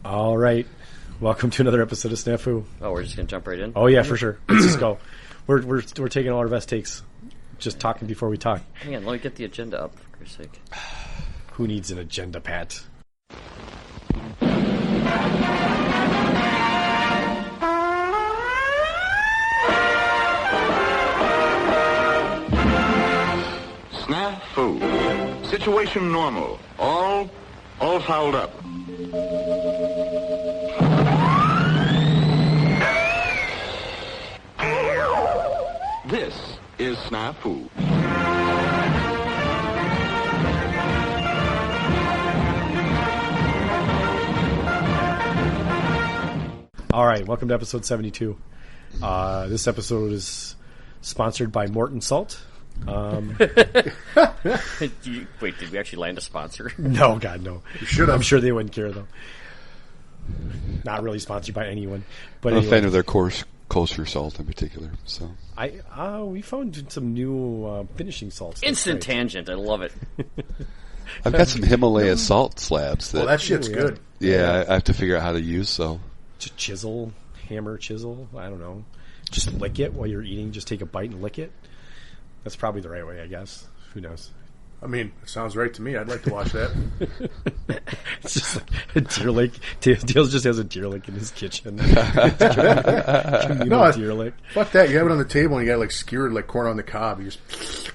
All right. Welcome to another episode of SNAFU. Oh, we're just going to jump right in? Oh, yeah, for sure. Let's just go. We're taking all our best takes. Just talking before we talk. Hang on, let me get the agenda up, for Christ's sake. Who needs an agenda, Pat? SNAFU. Situation normal. All fouled up. This is SNAFU. All right, welcome to episode 72. This episode is sponsored by Morton Salt. Wait, did we actually land a sponsor? No, God, no. You should have. I'm sure they wouldn't care, though. Not really sponsored by anyone. But I'm anyway, a fan of their kosher salt in particular. So we found some new finishing salts. Instant tangent, I love it. I've got some Himalaya salt slabs. Well, that shit's good. Yeah, I have to figure out how to use. So Just hammer chisel. I don't know. Just lick it while you're eating. Just take a bite and lick it. That's probably the right way, I guess. Who knows? I mean, it sounds right to me. I'd like to watch that. It's just like a deer lick. Dale just has a deer lick in his kitchen. Deer lick. Fuck that. You have it on the table and you got like skewered like corn on the cob. You just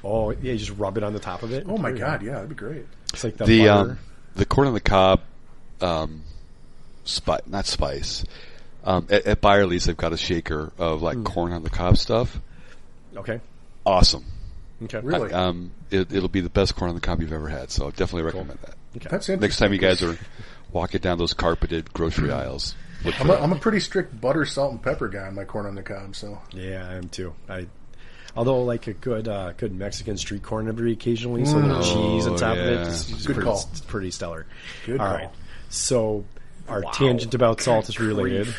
you just rub it on the top of it. oh my god, yeah, that'd be great. It's like the butter. the corn on the cob, not spice. At Byerly's, they've got a shaker of like corn on the cob stuff. Okay. Awesome. Okay. Really? It'll be the best corn on the cob you've ever had. So I definitely recommend that. Okay. That's interesting. Next time you guys are walking down those carpeted grocery aisles, look for I'm a pretty strict butter, salt, and pepper guy on my corn on the cob. So Yeah, I am too. Although like a good Mexican street corn every occasionally, so a little cheese on top of it. yeah. It's Good pretty, call. It's pretty stellar. Good All call. right. So our tangent about salt is related.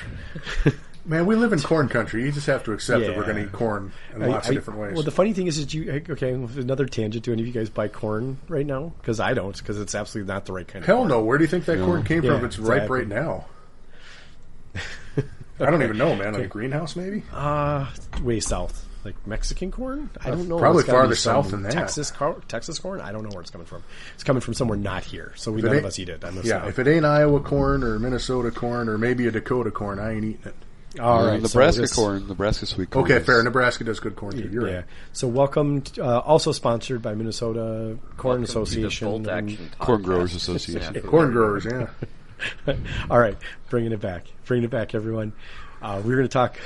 man, we live in corn country. You just have to accept that we're going to eat corn in lots of different ways. Well, the funny thing is another tangent. Do any of you guys buy corn right now? Because I don't, because it's absolutely not the right kind of Hell corn. no. Where do you think that corn came Yeah, from? If it's ripe exactly. right now. I don't even know, man. Like a greenhouse, maybe. Way south. Like Mexican corn? I don't know. Probably It's gotta farther be some south than that. Texas corn? I don't know where it's coming from. It's coming from somewhere not here, so none of us eat it. Yeah, if it ain't Iowa corn or Minnesota corn or maybe a Dakota corn, I ain't eating it. All right, Nebraska so corn, Nebraska sweet corn. Okay, is- fair. Nebraska does good corn too. You're Yeah. right. So welcome, also sponsored by Minnesota Corn Welcome to the Association. Bolt Action Corn Podcast. Growers Association. Corn growers, yeah. All right, bringing it back, everyone. We're going to talk.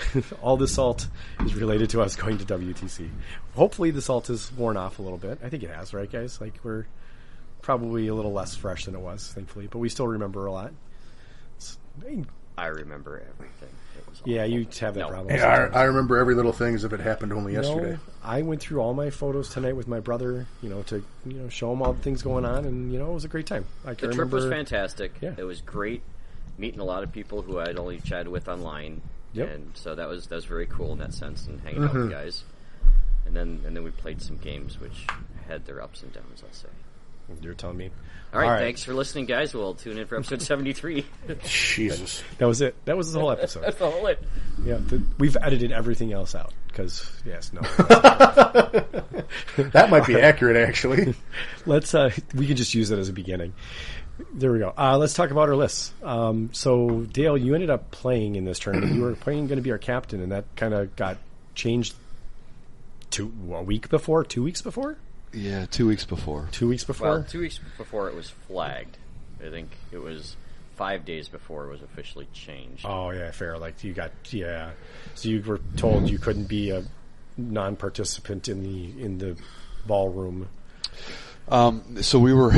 All the salt is related to us going to WTC. Hopefully, the salt has worn off a little bit. I think it has, right, guys? Like we're probably a little less fresh than it was, thankfully, but we still remember a lot. I remember everything. It was Yeah, awful. you have that No. problem. Yeah, I remember every little thing as if it happened only yesterday. No, I went through all my photos tonight with my brother, to show him all the things going on, and it was a great time. I can The trip was remember. fantastic. Yeah. It was great meeting a lot of people who I'd only chatted with online. Yep. And so that was very cool in that sense, and hanging out with guys. And then we played some games which had their ups and downs, I'll say. You're telling me. All right, thanks for listening, guys. We'll tune in for episode 73. Jesus. That was it. That was the whole episode. That's the whole it. Yeah, we've edited everything else out because no. That might be accurate, actually. Let's we can just use it as a beginning. There we go. Let's talk about our lists. So Dale, you ended up playing in this tournament. You were going to be our captain, and that kind of got changed a week before, 2 weeks before. Yeah, 2 weeks before. 2 weeks before. Well, 2 weeks before it was flagged. I think it was 5 days before it was officially changed. Oh yeah, fair. Like So you were told you couldn't be a non-participant in the ballroom. So we were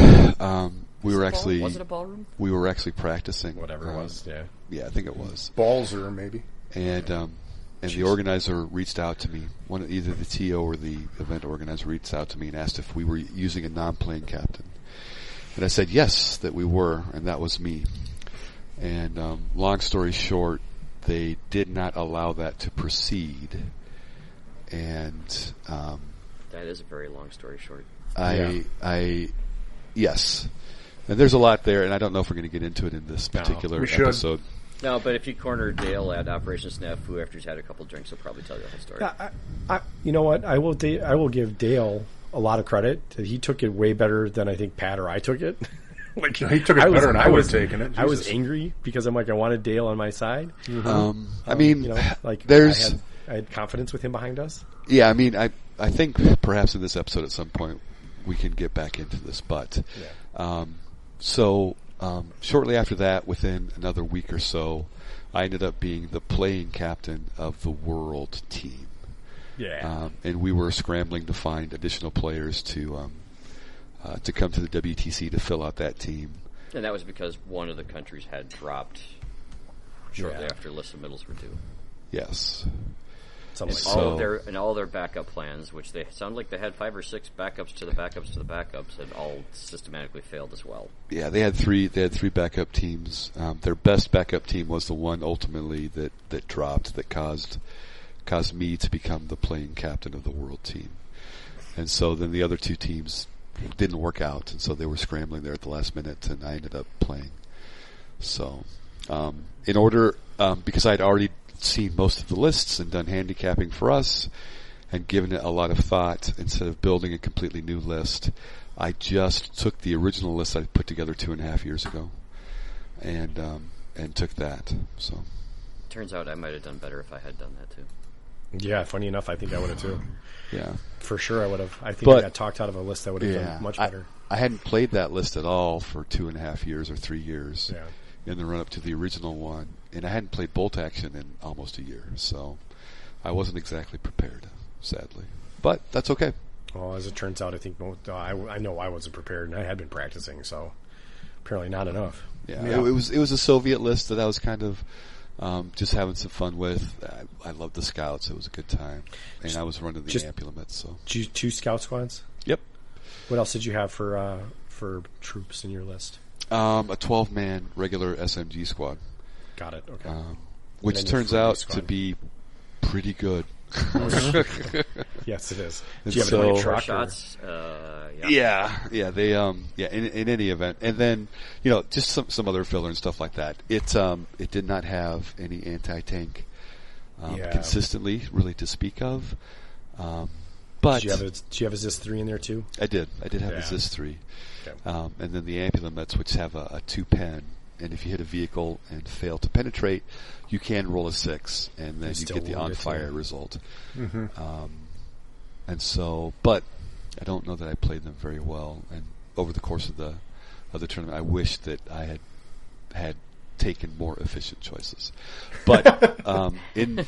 actually Was it a ballroom? we were actually practicing. Whatever it was. Yeah. Yeah, I think it was. Balls or maybe. And the organizer reached out to me. Either the TO or the event organizer reached out to me and asked if we were using a non-playing captain. And I said yes, that we were, and that was me. And long story short, they did not allow that to proceed. And That is a very long story short. yes. And there's a lot there, and I don't know if we're going to get into it in this particular episode. No, but if you corner Dale at Operation SNAFU after he's had a couple drinks, he'll probably tell you the whole story. You know what? I will give Dale a lot of credit. He took it way better than I think Pat or I took it. Like he took it better than I would have taken it. Jesus. I was angry because I'm like, I wanted Dale on my side. Mm-hmm. I mean, like there's... I had confidence with him behind us. Yeah, I mean, I think perhaps in this episode at some point we can get back into this, but shortly after that, within another week or so, I ended up being the playing captain of the world team. Yeah, and we were scrambling to find additional players to come to the WTC to fill out that team. And that was because one of the countries had dropped shortly after lists of medals were due. Yes. And all their backup plans, which they sound like they had 5 or 6 backups to the backups to the backups, had all systematically failed as well. Yeah, they had three backup teams. Their best backup team was the one ultimately that dropped, that caused me to become the playing captain of the world team. And so then the other 2 teams didn't work out, and so they were scrambling there at the last minute, and I ended up playing. So, in order, because I'd already seen most of the lists and done handicapping for us and given it a lot of thought, instead of building a completely new list, I just took the original list I put together 2.5 years ago and took that. So turns out I might have done better if I had done that too. Yeah, funny enough, I think I would have too. Yeah, for sure I would have. I think I got talked out of a list that would have done much better. I hadn't played that list at all for 2.5 years or 3 years in the run up to the original one. And I hadn't played bolt action in almost a year, so I wasn't exactly prepared, sadly. But that's okay. Well, as it turns out, I think I know I wasn't prepared, and I had been practicing, so apparently not enough. Yeah. It was a Soviet list that I was kind of just having some fun with. I loved the scouts; it was a good time, and I was running the Ampulaments. So 2 scout squads. Yep. What else did you have for troops in your list? A 12-man regular SMG squad. Got it. Okay. Which turns out to be pretty good. Yes, it is. Do you have any truck shots? Yeah. They in any event, and then just some other filler and stuff like that. It did not have any anti-tank consistently, really to speak of. But did you have a ZIS 3 in there too? I did have a ZIS 3, okay. And then the Ampulaments, which have a 2-pen. And if you hit a vehicle and fail to penetrate, you can roll a 6, and then you get the on-fire result. Mm-hmm. And so, but I don't know that I played them very well. And over the course of the tournament, I wish that I had taken more efficient choices. But in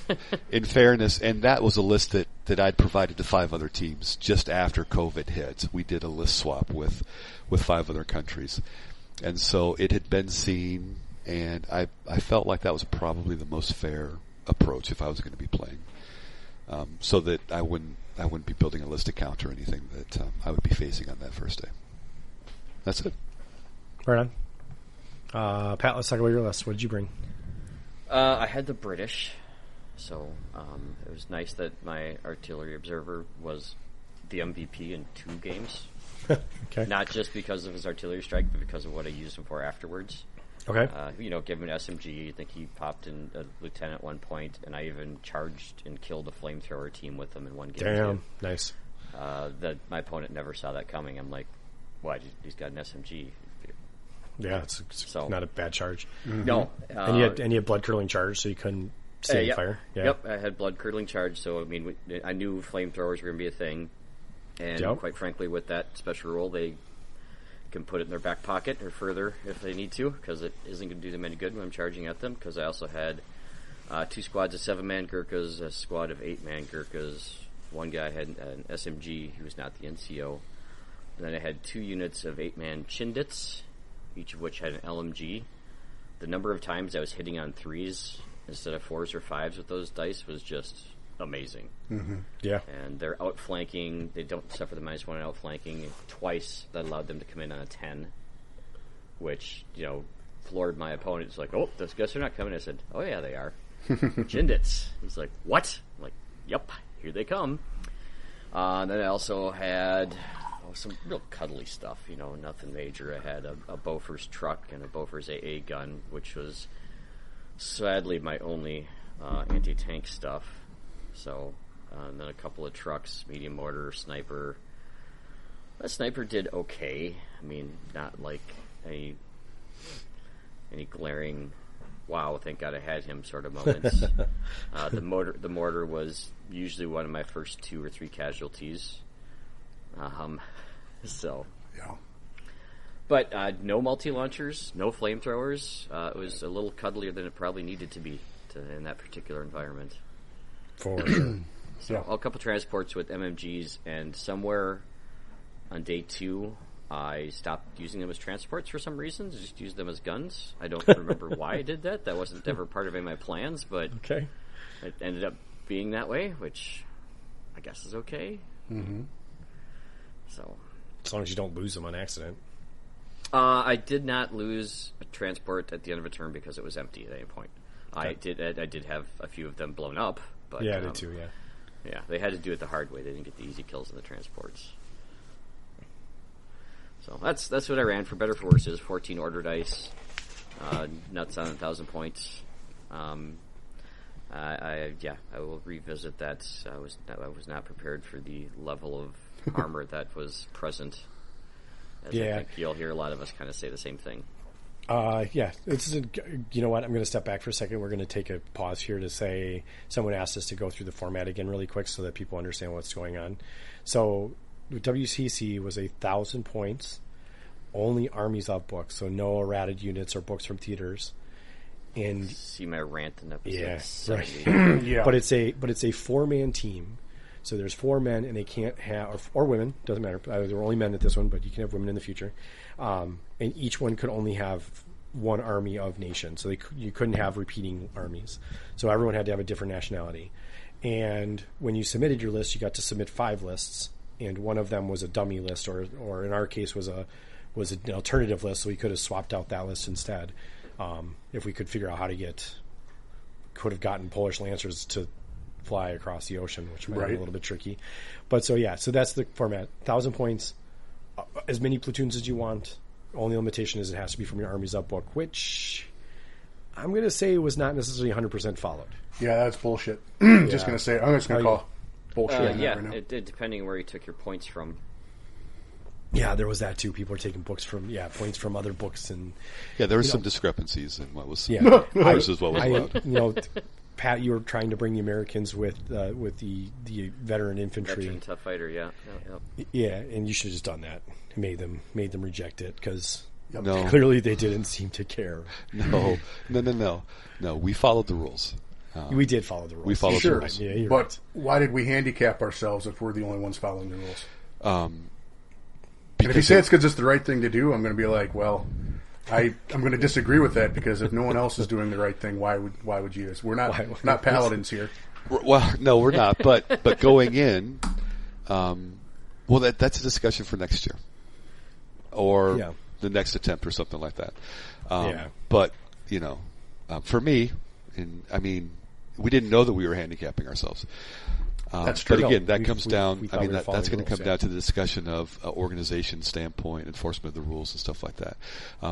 fairness, and that was a list that I'd provided to 5 other teams just after COVID hit. We did a list swap with 5 other countries. And so it had been seen, and I felt like that was probably the most fair approach if I was going to be playing, so that I wouldn't be building a list to counter anything that I would be facing on that first day. That's it. Right on. Pat, let's talk about your list. What did you bring? I had the British, so it was nice that my artillery observer was the MVP in 2 games. Okay. Not just because of his artillery strike, but because of what I used him for afterwards. Okay. Give him an SMG. I think he popped in a lieutenant at one point, and I even charged and killed a flamethrower team with him in one game. Damn, nice. That my opponent never saw that coming. I'm like, what? He's got an SMG. Yeah, it's not a bad charge. Mm-hmm. No. And you had blood curdling charge, so you couldn't stay in fire. Yeah. Yep, I had blood curdling charge, so I mean, I knew flamethrowers were going to be a thing. And quite frankly, with that special rule, they can put it in their back pocket or further if they need to, because it isn't going to do them any good when I'm charging at them, because I also had 2 squads of 7-man Gurkhas, a squad of 8-man Gurkhas. One guy had an SMG, he was not the NCO. And then I had 2 units of 8-man Chindits, each of which had an LMG. The number of times I was hitting on 3s instead of 4s or 5s with those dice was just amazing. Mm-hmm. Yeah. And they're outflanking. They don't suffer the -1 outflanking. Twice that allowed them to come in on a 10, which, floored my opponent. It's like, oh, those guys are not coming. I said, oh yeah, they are. Chindits. He's like, what? I'm like, yep, here they come. Then I also had some real cuddly stuff, nothing major. I had a Bofors truck and a Bofors AA gun, which was sadly my only anti-tank stuff. So, and then a couple of trucks, medium mortar, sniper. That sniper did okay. I mean, not like any glaring, wow, thank God I had him sort of moments. The mortar was usually one of my first 2 or 3 casualties. So, yeah. But no multi-launchers, no flamethrowers. It was a little cuddlier than it probably needed to be in that particular environment. For sure. So, a couple transports with MMGs, and somewhere on day 2, I stopped using them as transports for some reason. Just used them as guns. I don't remember why I did that. That wasn't ever part of my plans, but okay. It ended up being that way, which I guess is okay. Mm-hmm. So, as long as you don't lose them on accident. I did not lose a transport at the end of a turn because it was empty at any point. Okay. I did have a few of them blown up, but yeah, I did too. Yeah, yeah, they had to do it the hard way. They didn't get the easy kills in the transports. So that's what I ran for better for worse. Is 14 order dice, nuts on 1,000 points. I will revisit that. I was not prepared for the level of armor that was present. As I think you'll hear a lot of us kind of say the same thing. Yeah, you know what? I'm going to step back for a second. We're going to take a pause here to say someone asked us to go through the format again really quick so that people understand what's going on. So WCC was 1,000 points, only armies of books, so no errated units or books from theaters. And see my rant in episode 70. Right. Yeah. But it's a 4-man team. So there's 4 men, and they can't have, or women, doesn't matter. There were only men at this one, but you can have women in the future. And each one could only have one army of nation. So you couldn't have repeating armies. So everyone had to have a different nationality. And when you submitted your list, you got to submit 5 lists, and one of them was a dummy list, or in our case was an alternative list. So we could have swapped out that list instead, if we could figure out how to could have gotten Polish Lancers to fly across the ocean, which might be a little bit tricky. But so that's the format. 1,000 points, as many platoons as you want. Only limitation is it has to be from your Armies Up book, which I'm going to say was not necessarily 100% followed. Yeah, that's bullshit. I'm just going to call bullshit on that right now. Depending where you took your points from. Yeah, there was that too. People are taking points from other books, and there were some discrepancies in what was versus what was allowed. Pat, you were trying to bring the Americans with the veteran infantry, veteran tough fighter, yeah, and you should have just done that. Made them reject it because clearly they didn't seem to care. No. We followed the rules. We did follow the rules. We followed the rules. Yeah, you're but right. Why did we handicap ourselves if we're the only ones following the rules? And if you say it's because it's the right thing to do, I'm going to be like, well, I'm going to disagree with that because if no one else is doing the right thing, why would you? We're not paladins here. Well, no, we're not. But going in, that's a discussion for next year, or the next attempt, or something like that. But for me, we didn't know that we were handicapping ourselves. That's true. But again, that comes down. That's going to come down to the discussion of organization standpoint, enforcement of the rules, and stuff like that.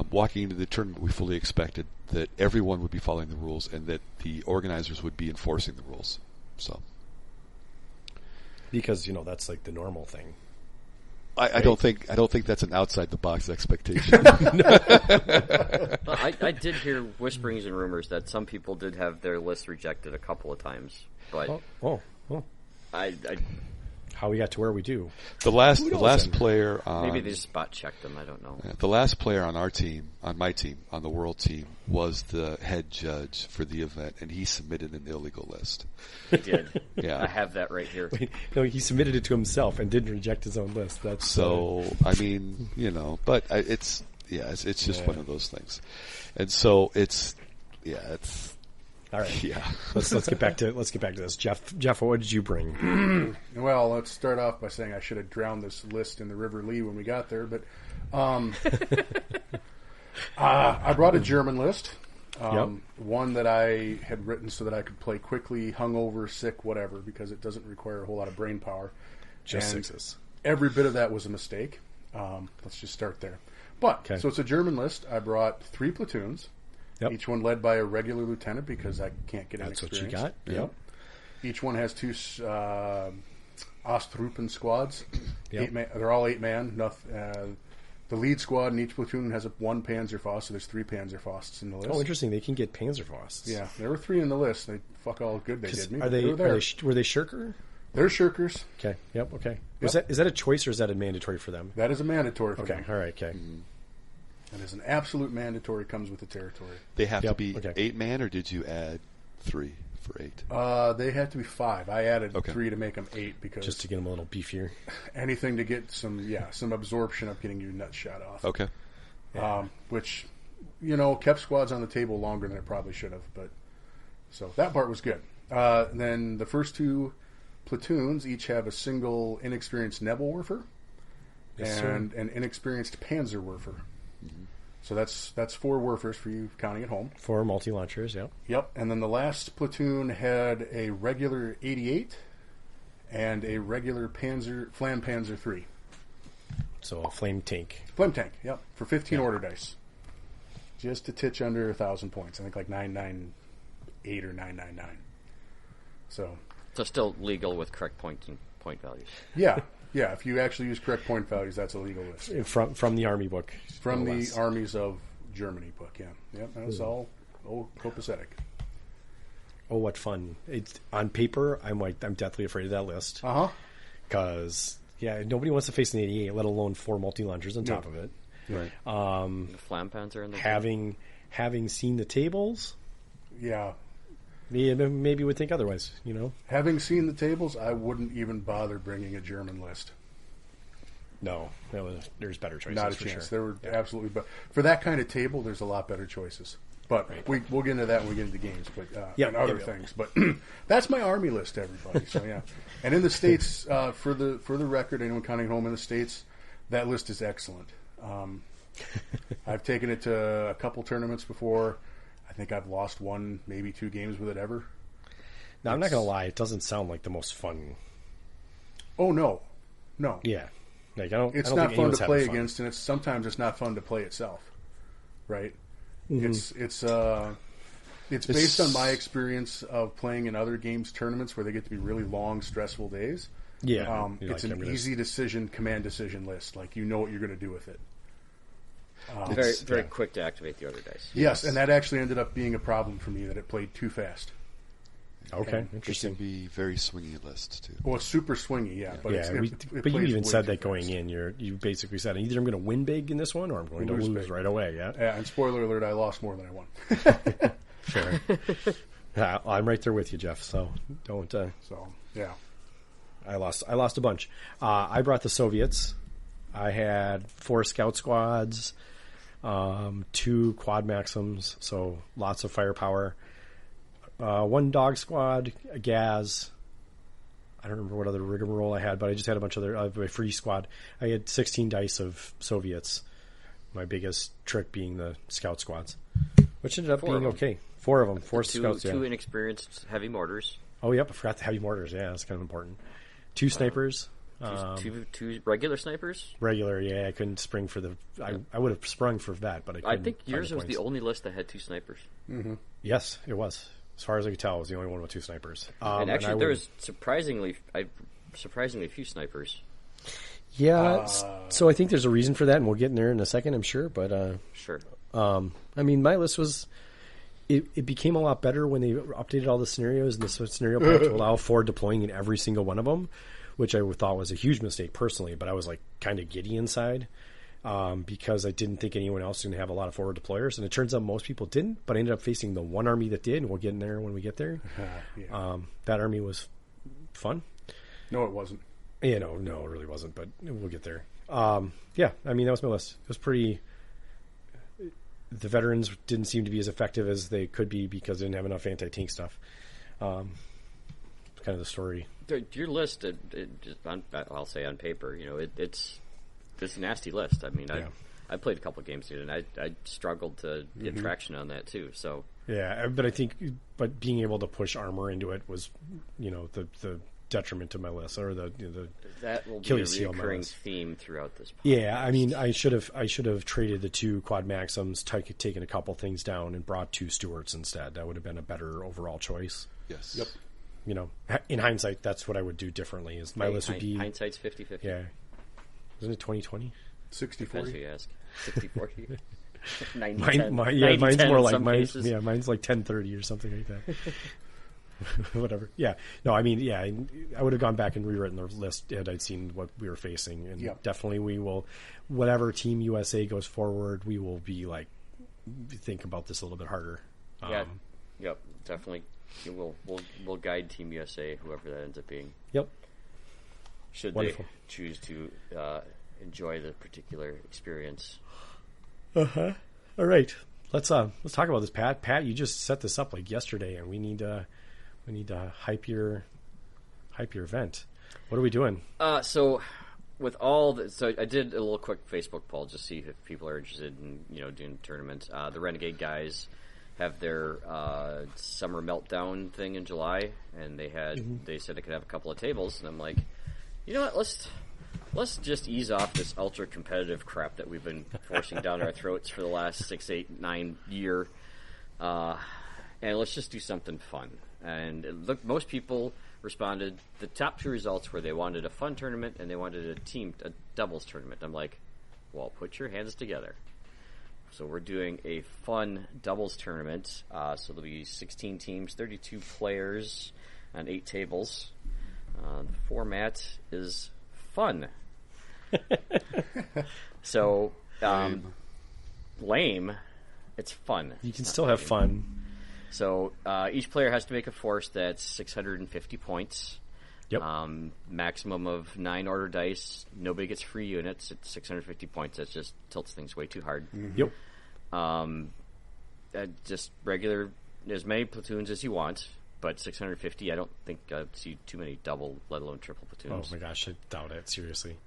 Walking into the tournament, we fully expected that everyone would be following the rules, and that the organizers would be enforcing the rules. So, because that's like the normal thing. I don't think that's an outside the box expectation. I did hear whisperings and rumors that some people did have their list rejected a couple of times, but how we got to where we do. The last player on, maybe they just spot checked them. I don't know. The last player on our team, on my team, on the world team, was the head judge for the event, and he submitted an illegal list. He did. Yeah, I have that right here. Wait, no, he submitted it to himself and didn't reject his own list. That's so. But it's just one of those things, and so it's. All right. Yeah. let's get back to this. Jeff, what did you bring? Well, let's start off by saying I should have drowned this list in the River Lee when we got there, but I brought a German list. One that I had written so that I could play quickly, hungover, sick, whatever, because it doesn't require a whole lot of brain power. Just 6s. every bit of that was a mistake. Let's just start there. But, so it's a German list. I brought 3 platoons, each one led by a regular lieutenant because I can't get inexperienced. That's what you got. Yep. Each one has 2 Ostruppen squads. Yep. They're all 8-man. The lead squad in each platoon has 1 Panzerfaust, so there's 3 Panzerfausts in the list. Oh, interesting. They can get Panzerfausts. Yeah, there were 3 in the list. They fuck all good they did me. Were they Shirker? They're Shirkers. Okay. Yep. Okay. Yep. Is that a choice or is that a mandatory for them? That is a mandatory for them. Okay. All right. Okay. That is an absolute mandatory. Comes with the territory. They have to be 8-man, or did you add 3 for 8? They had to be 5. I added 3 to make them 8 because just to get them a little beefier. Anything to get some absorption of getting your nuts shot off. Okay. Which kept squads on the table longer than it probably should have. But so that part was good. Then the first 2 platoons each have a single inexperienced Nebelwerfer and an inexperienced Panzerwerfer. Mm-hmm. So that's 4 Werfers for you counting at home. 4 multi-launchers, yeah. Yep. And then the last platoon had a regular 88 and a regular Flam Panzer 3. So a flame tank. Flame tank, yep. For 15 order dice. Just a titch under 1,000 points. I think like 998 or 999. So still legal with correct point values. Yeah. Yeah, if you actually use correct point values, that's a legal list. From the Army book. From the Armies of Germany book, yeah. Yep, that's all copacetic. Oh, what fun. It's on paper, I'm deathly afraid of that list. Uh-huh. Because, nobody wants to face an 88, let alone 4 multi-launchers on top of it. Right. The Flam Panzer in the having seen the tables... Yeah. Maybe would think otherwise, Having seen the tables, I wouldn't even bother bringing a German list. No, there's better choices. Not a chance. There were absolutely, but for that kind of table, there's a lot better choices. But we'll get into that when we get into games, but and other things. But that's my Army list, everybody. So yeah, and in the States, for the record, anyone counting home in the States, that list is excellent. I've taken it to a couple tournaments before. I think I've lost 1, maybe 2 games with it ever. Now, I'm not going to lie. It doesn't sound like the most fun. Oh, no. Yeah. It's not fun to play against, and sometimes it's not fun to play itself. Right? Mm-hmm. It's based on my experience of playing in other games tournaments where they get to be really long, stressful days. Yeah. It's an easy command decision list. Like, you know what you're going to do with it. Very quick to activate the order dice. Yes, and that actually ended up being a problem for me, that it played too fast. Okay, interesting. It can be very swingy lists, too. Well, it's super swingy, yeah. But but you even said that going in. You basically said, either I'm going to win big in this one or I'm going to lose right away, yeah? Yeah, and spoiler alert, I lost more than I won. Fair. I'm right there with you, Jeff, so don't... So, yeah. I lost a bunch. I brought the Soviets. I had 4 scout squads, 2 quad maxims, so lots of firepower. 1 dog squad, a Gaz. I don't remember what other rigmarole I had, but I just had a bunch of my free squad. I had 16 dice of Soviets. My biggest trick being the scout squads, which ended up being okay. 4 of them, 4 scouts. 2 inexperienced heavy mortars. Oh, yep, I forgot the heavy mortars. Yeah, that's kind of important. 2 snipers. Two regular snipers? Regular, yeah. I couldn't spring for the... I would have sprung for that, but I couldn't. I think yours was the only list that had 2 snipers. Mm-hmm. Yes, it was. As far as I could tell, it was the only one with 2 snipers. And actually, there was surprisingly few snipers. Yeah, so I think there's a reason for that, and we'll get in there in a second, I'm sure. But sure. I mean, my list was... It became a lot better when they updated all the scenarios and the scenario pack to allow for deploying in every single one of them, which I thought was a huge mistake personally, but I was like kind of giddy inside because I didn't think anyone else was going to have a lot of forward deployers, and it turns out most people didn't, but I ended up facing the one army that did, and we'll get in there when we get there. That army was fun. No, it wasn't. Yeah, no, it really wasn't, but we'll get there. Yeah, I mean, that was my list. It was pretty... The veterans didn't seem to be as effective as they could be because they didn't have enough anti-tank stuff. Kind of the story. Your list, I'll say on paper, it's a nasty list. I mean, I played a couple of games here, and I struggled to get traction on that too. So yeah, but I think being able to push armor into it was, the detriment to my list, or the that will be Achilles a heel on my recurring list. theme throughout this podcast. Yeah, I mean, I should have traded the 2 Quad Maxims, taken a couple things down, and brought 2 Stewarts instead. That would have been a better overall choice. Yes. Yep. You know, in hindsight, that's what I would do differently. Is my list would be hindsight's 50-50. Yeah, isn't it 20/20? 60-40. Depends who you ask. 60-40. 90-10. Mine's 90-10 more in like some mine's cases. mine's like 10/30 or something like that. Whatever. Yeah. No, I mean, yeah, I would have gone back and rewritten the list had I seen what we were facing, and Yep. definitely we will. Whatever Team USA goes forward, we will be like think about this a little bit harder. Yeah. Yep. Definitely. We'll guide Team USA, whoever that ends up being. Yep. Should Wonderful. they choose to enjoy the particular experience. All right. Let's talk about this, Pat. Pat, you just set this up like yesterday, and we need to hype your event. What are we doing? So with all so I did a little quick Facebook poll just to see if people are interested in doing tournaments. The Renegade guys have their summer meltdown thing in July, and they said they could have a couple of tables, and I'm like, you know what? Let's just ease off this ultra competitive crap that we've been forcing down our throats for the last 6, 8, 9 year, and let's just do something fun. And look, most people responded. The top 2 results were they wanted a fun tournament and they wanted a doubles tournament. I'm like, well, put your hands together. So we're doing a fun doubles tournament. So there'll be 16 teams, 32 players, and 8 tables. The format is fun. So, lame. It's fun. You can still have fun. So each player has to make a force that's 650 points. Yep. Maximum of 9 order dice. Nobody gets free units at 650 points. That just tilts things way too hard. Yep. Just regular, as many platoons as you want, but 650. I don't think I see too many double, let alone triple platoons. Oh my gosh, I doubt it. Seriously,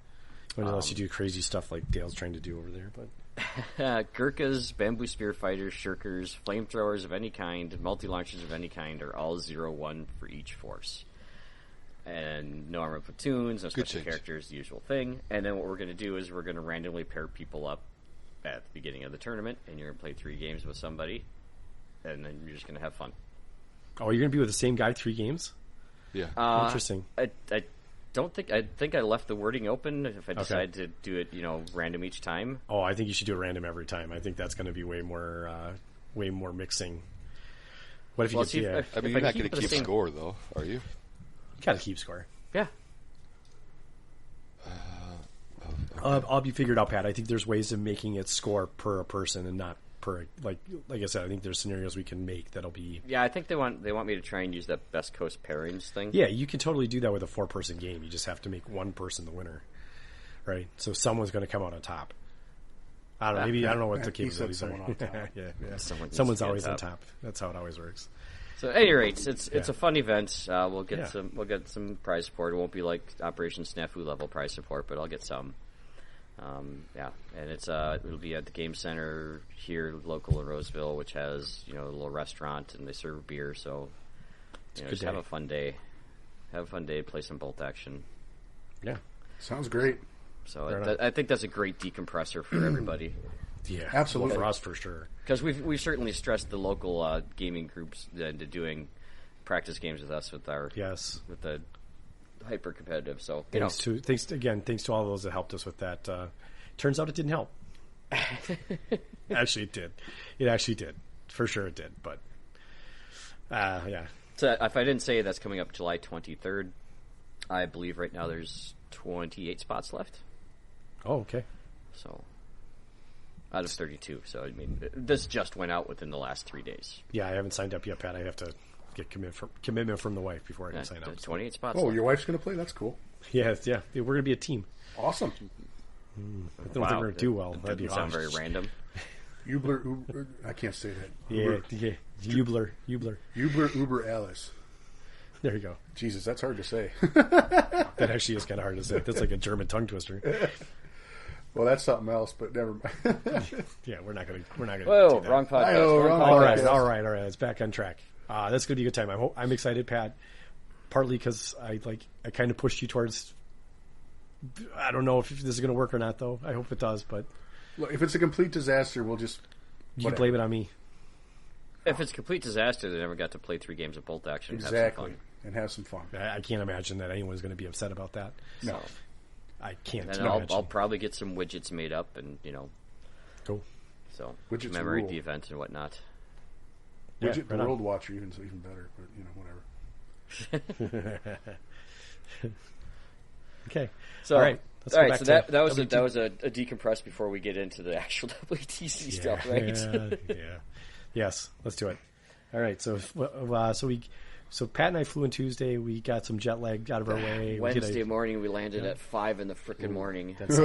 unless you do crazy stuff like Dale's trying to do over there, but. Gurkhas, bamboo spear fighters, shirkers, flamethrowers of any kind, multi-launchers of any kind are all 0-1 for each force. And no armored platoons, no special characters, the usual thing. And then what we're going to do is we're going to randomly pair people up at the beginning of the tournament, and you're going to play 3 games with somebody, and then you're just going to have fun. Oh, you're going to be with the same guy 3 games? Yeah. Interesting. I think I left the wording open if I decide to do it, random each time. Oh, I think you should do it random every time. I think that's going to be way more mixing. What if you you're not going to keep score, though, are you? You got to keep score. Yeah. I'll be figured out, Pat. I think there's ways of making it score per a person and not per like I said. I think there's scenarios we can make that'll be. Yeah, I think they want me to try and use that best coast pairings thing. Yeah, you can totally do that with a 4-person game. You just have to make one person the winner, right? So someone's going to come out on top. I don't know. Maybe I don't know what the capabilities are. Yeah. Someone's always on top. That's how it always works. So, at any rate, it's a fun event. We'll get some prize support. It won't be like Operation SNAFU level prize support, but I'll get some. And it'll be at the Game Center here, local in Roseville, which has a little restaurant and they serve beer. So, just have a fun day. Play some bolt action. Yeah, sounds great. So I think that's a great decompressor for everybody. Yeah, absolutely, for us for sure. Because we've certainly stressed the local gaming groups into doing practice games with us with the hyper competitive. So thanks to all those that helped us with that. Turns out it didn't help. Actually, it did. It actually did. For sure, it did. But yeah. So if I didn't say, that's coming up July 23rd. I believe right now there's 28 spots left. Oh, okay. So out of 32. So I mean, this just went out within the last 3 days. Yeah, I haven't signed up yet, Pat. I have to get commitment from the wife before I can sign up. 28 spots. Oh, left. Your wife's going to play? That's cool. Yeah. We're going to be a team. Awesome. I don't think we're going to do well. That'd be sound very random. Uber, I can't say that. Yeah. Ubler, Uber, Alice. There you go. Jesus, that's hard to say. That actually is kind of hard to say. That's like a German tongue twister. Well, that's something else, but never mind. Yeah, we're not going to. Whoa, wrong podcast. I know, wrong All podcast. right. It's back on track. That's going to be a good time. I'm excited, Pat. partly because I kind of pushed you towards. I don't know if this is going to work or not, though. I hope it does, but look, if it's a complete disaster, we'll just you blame it on me. If it's a complete disaster, they never got to play 3 games of Bolt Action. Exactly, and have some fun. I can't imagine that anyone's going to be upset about that. No, I can't. And I'll probably get some widgets made up, and cool. So widgets commemorate the event and whatnot. Widget the World Watcher even better, but whatever. Okay. So, all right. So that was a decompress before we get into the actual WTC stuff, right? Yeah. Yes. Let's do it. All right. So Pat and I flew in Tuesday. We got some jet lag out of our way. Wednesday morning, we landed at 5 in the frickin' morning. That's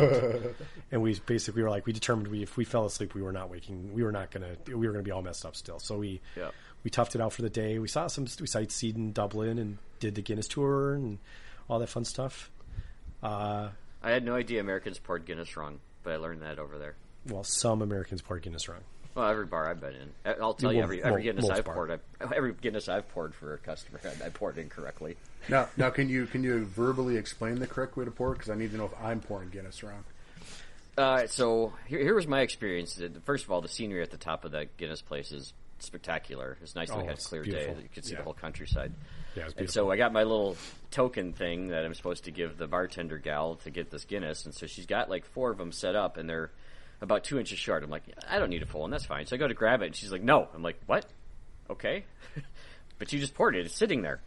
and we basically were we determined if we fell asleep, we were not waking. We were going to be all messed up still. So we toughed it out for the day. We sightseed in Dublin and did the Guinness tour and all that fun stuff. I had no idea Americans poured Guinness wrong, but I learned that over there. Well, some Americans pour Guinness wrong. Well, every bar I've been in, I'll tell you, every Guinness I've poured, every Guinness I've poured for a customer, I poured incorrectly. Now, can you verbally explain the correct way to pour it? Because I need to know if I'm pouring Guinness wrong. So here was my experience. First of all, the scenery at the top of that Guinness place is spectacular. It's nice that we had a clear day that you could see the whole countryside. Yeah, it's beautiful. And so I got my little token thing that I'm supposed to give the bartender gal to get this Guinness, and so she's got 4 of them set up, and they're about 2 inches short. I'm like, I don't need a full one, that's fine. So I go to grab it, and she's like, no. I'm like, what? Okay. But you just poured it. It's sitting there.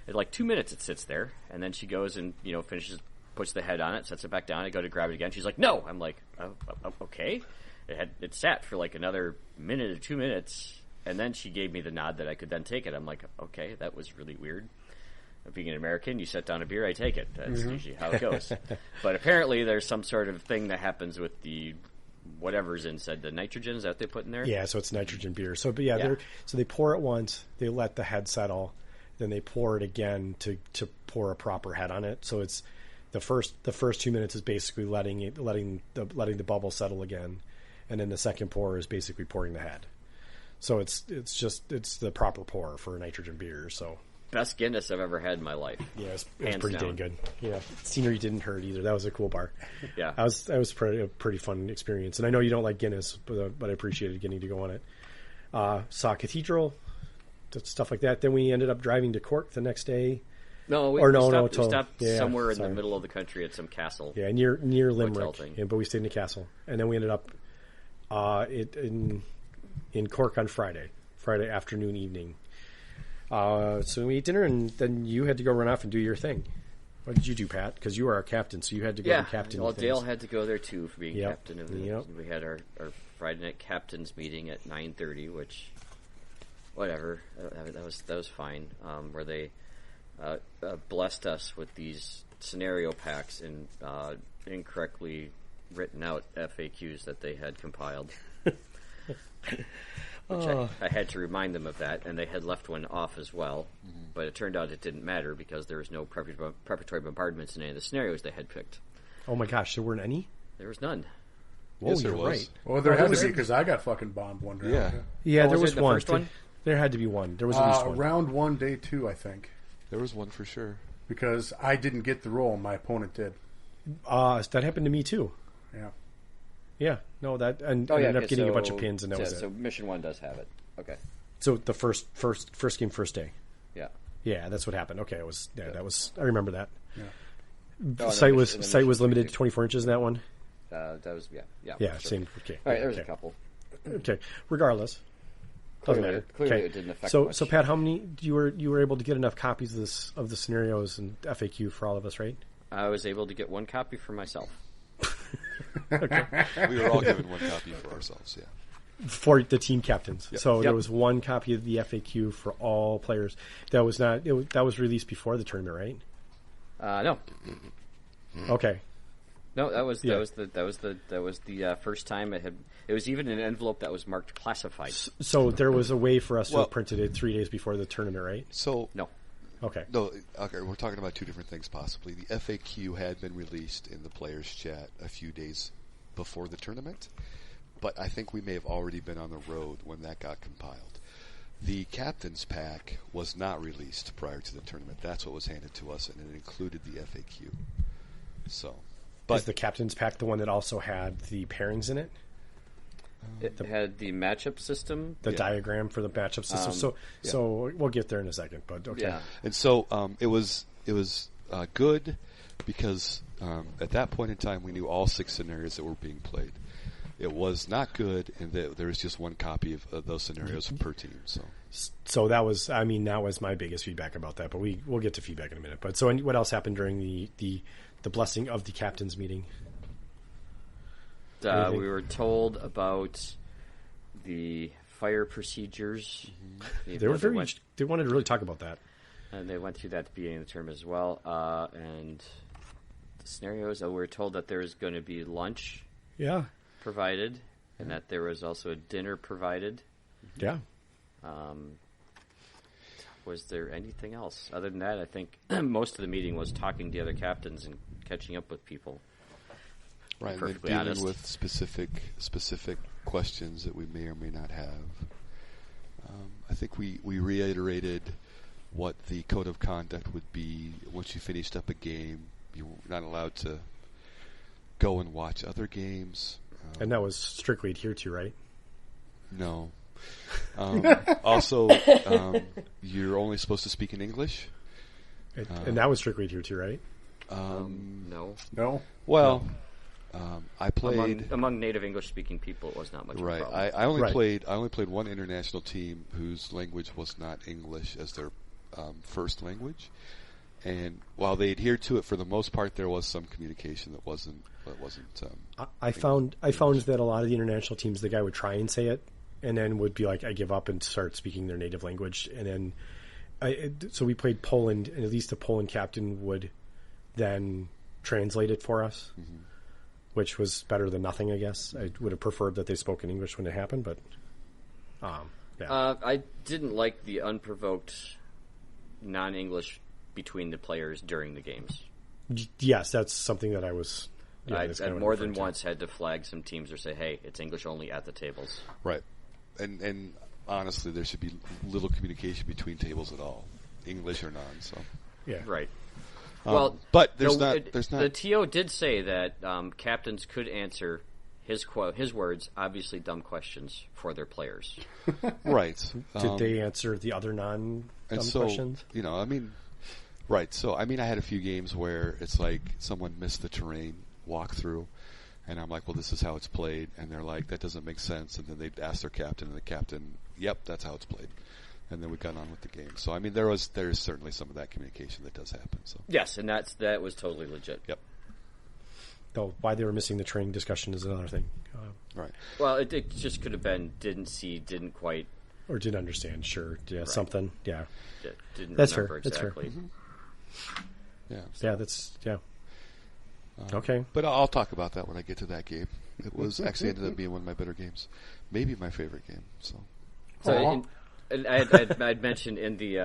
In 2 minutes it sits there, and then she goes and, finishes, puts the head on it, sets it back down. I go to grab it again. She's like, no. I'm like, oh, okay. It sat for another minute or 2 minutes, and then she gave me the nod that I could then take it. I'm like, okay, that was really weird. Being an American, you set down a beer, I take it. That's usually how it goes. But apparently there's some sort of thing that happens with the whatever's inside the nitrogen. Is that what they put in there? Yeah, so it's nitrogen beer. So, but so they pour it once, they let the head settle, then they pour it again to pour a proper head on it. So it's the first 2 minutes is basically letting the bubble settle again, and then the second pour is basically pouring the head. So it's the proper pour for a nitrogen beer. So best Guinness I've ever had in my life. Yeah, it was pretty dang good. Yeah, scenery didn't hurt either. That was a cool bar. Yeah, that was a pretty fun experience. And I know you don't like Guinness, but I appreciated getting to go on it. Saw Cathedral, stuff like that. Then we ended up driving to Cork the next day. We stopped somewhere in the middle of the country at some castle. Yeah, near Limerick. But we stayed in the castle, and then we ended up in Cork on Friday afternoon, evening. So we ate dinner, and then you had to go run off and do your thing. What did you do, Pat? Because you were our captain, so you had to go to captain. Well, Dale had to go there too for being captain. We had our Friday night captain's meeting at 9:30, which, whatever, that was fine. Where they blessed us with these scenario packs and incorrectly written out FAQs that they had compiled. Which I had to remind them of that, and they had left one off as well. Mm-hmm. But it turned out it didn't matter because there was no preparatory bombardments in any of the scenarios they had picked. Oh my gosh, there weren't any? There was none. Whoa, yes, you're right. Well, there had to be because I got fucking bombed one round. Yeah, there was the one. First one. There had to be one. There was at least one. Round 1, day 2, I think. There was one for sure. Because I didn't get the roll, my opponent did. That happened to me too. Yeah. Yeah, no, that and I ended up getting a bunch of pins, and that was it. So mission 1 does have it. Okay. So the first game, first day. Yeah, that's what happened. Okay, it was that was. I remember that. Yeah. Site was limited to 24 inches in that one. That was yeah. Yeah, sure. same. Okay. All right, there was a couple. Okay, regardless, doesn't matter. Clearly, okay. It didn't affect. So much. Pat, how many you were able to get enough copies of the scenarios and FAQ for all of us, right? I was able to get one copy for myself. Okay. We were all given one copy for ourselves, for the team captains. Yep. So there was one copy of the FAQ for all players. That was not that was released before the tournament, right? No. Okay. No, that was the first time it had. It was even an envelope that was marked classified. So there was a way for us to have printed it 3 days before the tournament, right? So no. Okay. No, okay, we're talking about two different things possibly. The FAQ had been released in the players' chat a few days before the tournament, but I think we may have already been on the road when that got compiled. The captain's pack was not released prior to the tournament. That's what was handed to us, and it included the FAQ. So, but is the captain's pack the one that also had the pairings in it? It had the matchup system, the diagram for the matchup system. So we'll get there in a second. But okay, yeah. And so it was good because at that point in time we knew all 6 scenarios that were being played. It was not good in that there was just one copy of those scenarios per team. So that was my biggest feedback about that. But we'll get to feedback in a minute. But so what else happened during the blessing of the captain's meeting? We were told about the fire procedures. Mm-hmm. They wanted to really talk about that. And they went through that at the beginning of the term as well. And the scenarios, we were told that there was going to be lunch provided, and that there was also a dinner provided. Yeah. Was there anything else? Other than that, I think most of the meeting was talking to the other captains and catching up with people. Right, and dealing with specific questions that we may or may not have. I think we reiterated what the code of conduct would be once you finished up a game. You're not allowed to go and watch other games. And that was strictly adhered to, right? No. Also, you're only supposed to speak in English. And that was strictly adhered to, right? No. Well... I played among native English-speaking people. It was not much of a problem. I only played one international team whose language was not English as their first language, and while they adhered to it for the most part, there was some communication that wasn't. I found that a lot of the international teams, the guy would try and say it, and then would be like, "I give up," and start speaking their native language, and then so we played Poland, and at least the Poland captain would then translate it for us. Mm-hmm. Which was better than nothing, I guess. I would have preferred that they spoke in English when it happened, but I didn't like the unprovoked non-English between the players during the games. Yes, that's something that I was... I more than once had to flag some teams or say, hey, it's English only at the tables. Right. And honestly, there should be little communication between tables at all, English or non, so... Yeah. Right. Well, but there's not. The TO did say that captains could answer his words, obviously dumb questions for their players. Right. Did they answer the other non-dumb questions? Right. So, I had a few games where it's like someone missed the terrain walkthrough, and I'm like, well, this is how it's played, and they're like, that doesn't make sense, and then they'd ask their captain, and the captain, yep, that's how it's played. And then we got on with the game. So there is certainly some of that communication that does happen. So yes, and that was totally legit. Yep. Though why they were missing the training discussion is another thing. Right. Well, it just could have been didn't see, didn't quite, or didn't understand. Sure, yeah, right. Something. Yeah, didn't that's remember fair. exactly. That's fair. Mm-hmm. Yeah. So. Yeah. That's okay. But I'll talk about that when I get to that game. It was actually ended up being one of my better games, maybe my favorite game. So. I'd mentioned in the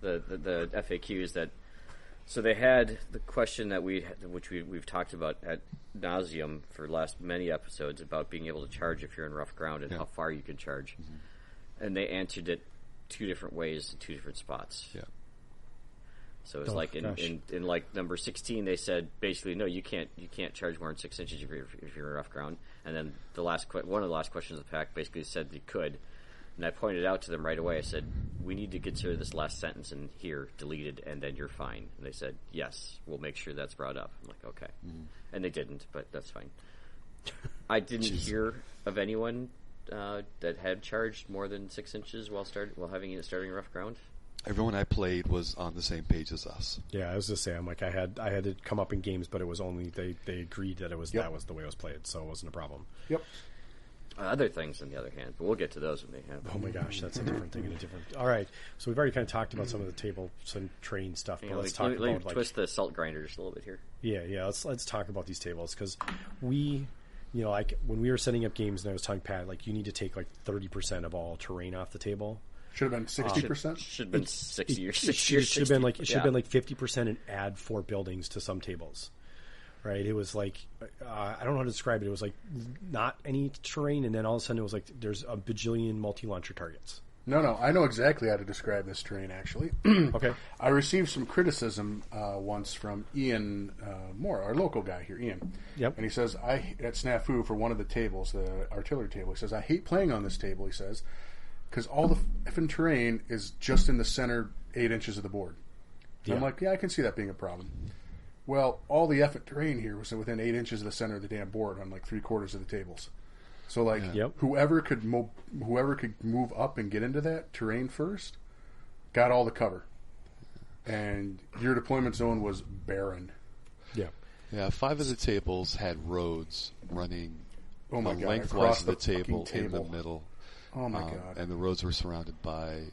FAQs that so they had the question that we've talked about ad nauseum for the last many episodes about being able to charge if you're in rough ground and how far you can charge, and they answered it 2 different ways in 2 different spots. Yeah. So it's in like number 16 they said basically no, you can't charge more than 6 inches if you're in rough ground, and then one of the last questions of the pack basically said you could. And I pointed out to them right away, I said, we need to consider this last sentence in here deleted, and then you're fine. And they said, yes, we'll make sure that's brought up. I'm like, okay. Mm-hmm. And they didn't, but that's fine. I didn't hear of anyone that had charged more than 6 inches while starting rough ground. Everyone I played was on the same page as us. Yeah, I was just saying, like I had to come up in games, but it was only they agreed that that was the way it was played, so it wasn't a problem. Yep. Other things, on the other hand, but we'll get to those when they happen. Oh my gosh, that's a different thing. All right, so we've already kind of talked about some of the table, some train stuff, but let's talk about twist the salt grinder just a little bit here. Yeah. Let's talk about these tables because we, like when we were setting up games, and I was telling Pat, like you need to take like 30% of all terrain off the table. Should have been 60%. Should have been 60 or 60. It should have been like 50% and add 4 buildings to some tables. Right, it was like I don't know how to describe it. It was like not any terrain, and then all of a sudden it was like there's a bajillion multi-launcher targets. No, I know exactly how to describe this terrain, actually. Okay. I received some criticism once from Ian Moore, our local guy here, Ian. Yep. And he says, at SNAFU for one of the tables, the artillery table, he says, I hate playing on this table, he says, because all the effing terrain is just in the center 8 inches of the board. And I'm like, yeah, I can see that being a problem. Well, all the effing terrain here was within 8 inches of the center of the damn board on like 3/4 of the tables. So like whoever could move up and get into that terrain first got all the cover. And your deployment zone was barren. Yeah. Yeah, 5 of the tables had roads running across lengthwise of the table in the middle. Oh my God. And the roads were surrounded by